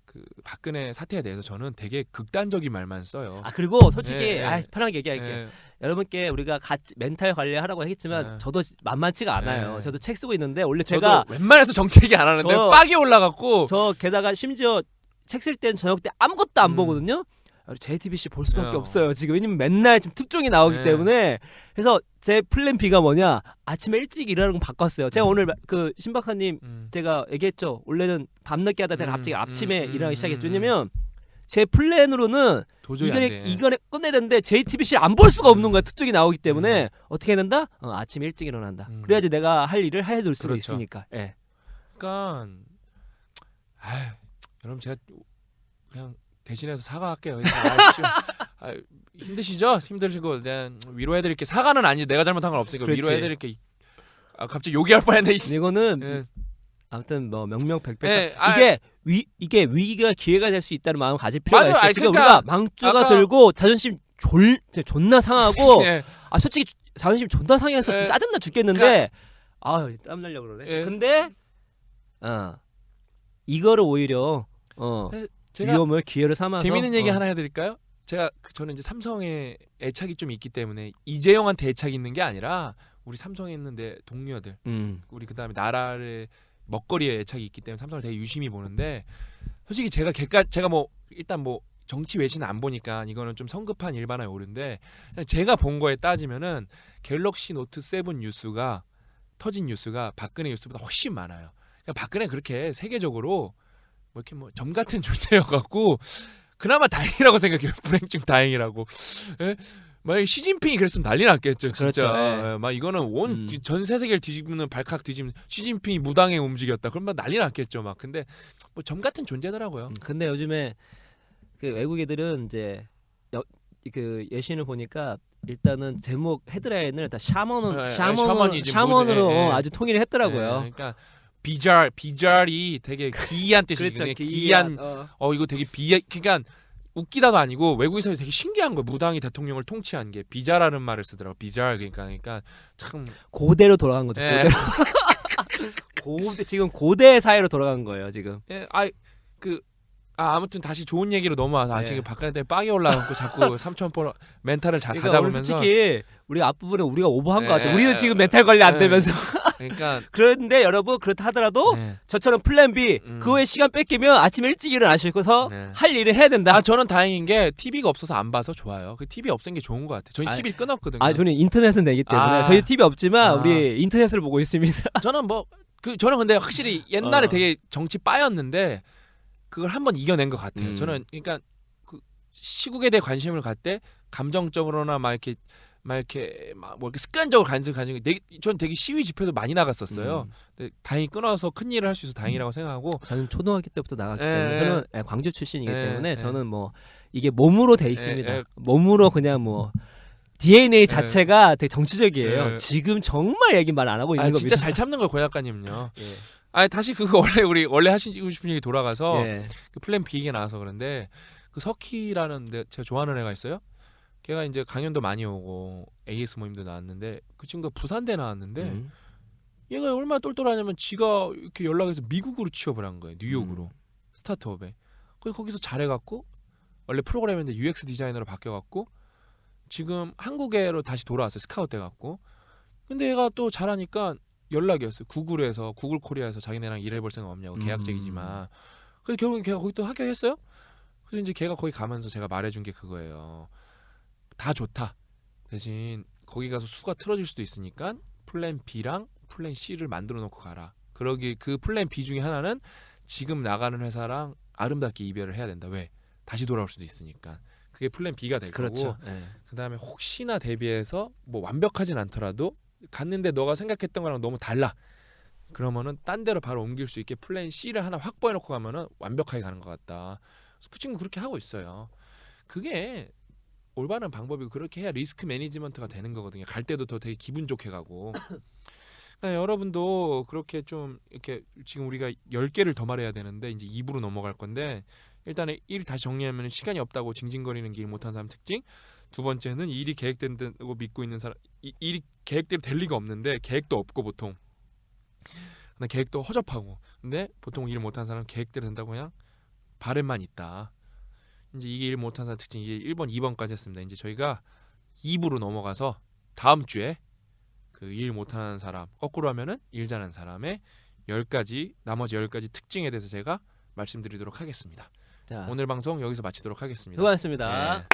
그 박근혜 사태에 대해서 저는 되게 극단적인 말만 써요. 그리고 솔직히 네. 편하게 얘기할게요. 네. 여러분께 우리가 같이 멘탈 관리하라고 했지만 네. 저도 만만치가 않아요. 네. 저도 책 쓰고 있는데 원래 저도 제가 웬만해서 정치 얘기 안 하는데 빡이 올라갔고 저 게다가 심지어 책 쓸 때는 저녁 때 아무것도 안 음. 보거든요. JTBC 볼 수밖에 네. 없어요. 지금 왜냐면 맨날 지금 특종이 나오기 네. 때문에. 그래서 제 플랜 B가 뭐냐, 아침에 일찍 일어나는 거 바꿨어요. 제가 오늘 그 신 박사님 제가 얘기했죠. 원래는 밤늦게 하다 제가 갑자기 아침에 일어나기 시작했죠. 왜냐면 제 플랜으로는 도저히 안 돼. 이거를 끝내야 되는데 JTBC를 안 볼 수가 없는 거야. 특종이 나오기 때문에 어떻게 해야 된다? 아침에 일찍 일어난다. 그래야지 내가 할 일을 해둘 수가 그렇죠. 있으니까. 예. 그러니까 여러분 제가 그냥 대신해서 사과할게요. 힘드시죠? 힘드시고 내가 위로해드릴게. 사과는 아니지. 내가 잘못한 건 없으니까 그렇지. 위로해드릴게. 갑자기 욕이 할 뻔했네. 이거는 예. 아무튼 뭐 명명백백. 예, 이게 위기가 기회가 될 수 있다는 마음을 가질 필요가 맞아요. 있어요. 지금 그러니까 우리가 망조가 아까- 들고 자존심 존나 상하고 예. 솔직히 자존심 존나 상해서 좀 예. 짜증나 죽겠는데 땀 날려 그러네. 예. 근데 이거를 오히려 제가 위험을 기회로 삼아서 재밌는 얘기 하나 해드릴까요? 저는 이제 삼성에 애착이 좀 있기 때문에 이재용한테 애착이 있는 게 아니라 우리 삼성에 있는데 동료들, 우리 그다음에 나라의 먹거리에 애착이 있기 때문에 삼성을 되게 유심히 보는데 솔직히 제가 뭐 일단 뭐 정치 외신은 안 보니까 이거는 좀 성급한 일반화에 오른데 제가 본 거에 따지면은 갤럭시 노트 7 뉴스가 터진 뉴스가 박근혜 뉴스보다 훨씬 많아요. 그러니까 박근혜 그렇게 세계적으로 뭐 이렇게 뭐 점 같은 존재여갖고 그나마 다행이라고 생각해요. 불행 중 다행이라고. 예? 만약 시진핑이 그랬으면 난리 났겠죠. 진짜. 그렇죠, 예. 막 이거는 온 전 세계를 뒤집는 발칵 뒤집는 시진핑이 무당에 움직였다. 그럼 막 난리 났겠죠. 막 근데 뭐 점 같은 존재더라고요. 근데 요즘에 그 외국 애들은 이제 그 예신을 보니까 일단은 제목 헤드라인을 다 샤먼으로 예. 아주 통일을 했더라고요. 예, 그러니까 비잘이 되게 기이한 뜻이거든요. 그렇죠. 기이한 이거 되게 그러니까 웃기다가 아니고 외국에서 되게 신기한 거예요. 무당이 대통령을 통치한 게 비자라는 말을 쓰더라고. 비잘 그러니까 참 고대로 돌아간 거죠. 예. 지금 고대 사회로 돌아간 거예요. 지금. 예, 그 아무튼 다시 좋은 얘기로 넘어와서 네. 지금 박근혜 때문에 빵이 올라가고 자꾸 3,000% 멘탈을 다 그러니까 오늘 잡으면서 솔직히 우리 앞부분에 우리가 오버한 것 같아. 네. 우리는 지금 멘탈 관리 안 네. 되면서. 그러니까 그런데 여러분 그렇다 하더라도 네. 저처럼 플랜 B 음. 그 후에 시간 뺏기면 아침 일찍 일어나시고서 네. 할 일을 해야 된다. 저는 다행인 게 TV가 없어서 안 봐서 좋아요. 그 TV 없앤 게 좋은 것 같아요. 저희 아, TV를 끊었거든요. 저는 인터넷은 되기 때문에 저희 TV 없지만 우리 인터넷을 보고 있습니다. 저는 저는 근데 확실히 옛날에 어. 되게 정치 빠였는데 그걸 한번 이겨낸 것 같아요. 음. 저는 그러니까 그 시국에 대해 관심을 갖때 감정적으로나 막 이렇게 뭐 이렇게 습관적으로 관심을 가지고 전 되게 시위 집회도 많이 나갔었어요. 근데 다행히 끊어서 큰 일을 할 수 있어서 다행이라고 생각하고 저는 초등학교 때부터 나갔기 예, 때문에 예. 저는 광주 출신이기 예, 때문에 예. 저는 뭐 이게 몸으로 돼 있습니다. 예. 몸으로 그냥 뭐 DNA 자체가 되게 정치적이에요. 예. 지금 정말 얘기 말 안 하고 있는 겁니다. 진짜 잘 참는 걸 고약가님은요. 예. 다시 그거 원래 하시고 싶은 얘기 돌아가서 예. 그 플랜 B 얘기 나와서 그런데 그 석희라는 제가 좋아하는 애가 있어요. 걔가 이제 강연도 많이 오고 AS 모임도 나왔는데 그 친구가 부산대 나왔는데 음. 얘가 얼마나 똘똘하냐면 지가 이렇게 연락해서 미국으로 취업을 한 거예요. 뉴욕으로 스타트업에. 거기서 잘해갖고 원래 프로그래머인데 UX 디자이너로 바뀌어갖고 지금 한국에로 다시 돌아왔어요. 스카웃 돼갖고. 근데 얘가 또 잘하니까 연락이 왔어요. 구글 코리아에서 자기네랑 일해볼 생각 없냐고 계약직이지만. 그래서 결국엔 걔가 거기 또 합격했어요. 그래서 이제 걔가 거기 가면서 제가 말해준 게 그거예요. 다 좋다. 대신 거기 가서 수가 틀어질 수도 있으니까 플랜 B랑 플랜 C를 만들어 놓고 가라. 그러기 그 플랜 B 중에 하나는 지금 나가는 회사랑 아름답게 이별을 해야 된다. 왜? 다시 돌아올 수도 있으니까. 그게 플랜 B가 될 그렇죠. 거고. 예. 그다음에 혹시나 대비해서 뭐 완벽하진 않더라도 갔는데 너가 생각했던 거랑 너무 달라. 그러면은 딴 데로 바로 옮길 수 있게 플랜 C를 하나 확보해 놓고 가면은 완벽하게 가는 것 같다. 그래서 그 친구 그렇게 하고 있어요. 그게 올바른 방법이고 그렇게 해야 리스크 매니지먼트가 되는 거거든요. 갈 때도 더 되게 기분 좋게 가고. 그러니까 여러분도 그렇게 좀 이렇게 지금 우리가 10개를 더 말해야 되는데 이제 2부로 넘어갈 건데 일단은 1 다시 정리하면 시간이 없다고 징징거리는 게 일 못하는 사람 특징. 두 번째는 일이 계획된다고 믿고 있는 사람. 일이 계획대로 될 리가 없는데 계획도 없고 보통. 근데 계획도 허접하고. 근데 보통 일 못하는 사람은 계획대로 된다고 그냥 바램만 있다. 이제 이게 일 못하는 사람 특징 이게 1번, 2번까지 했습니다. 이제 저희가 2부로 넘어가서 다음 주에 그 일 못하는 사람 거꾸로 하면은 일 잘하는 사람의 10가지 나머지 10가지 특징에 대해서 제가 말씀드리도록 하겠습니다. 자, 오늘 방송 여기서 마치도록 하겠습니다. 수고하셨습니다. 네.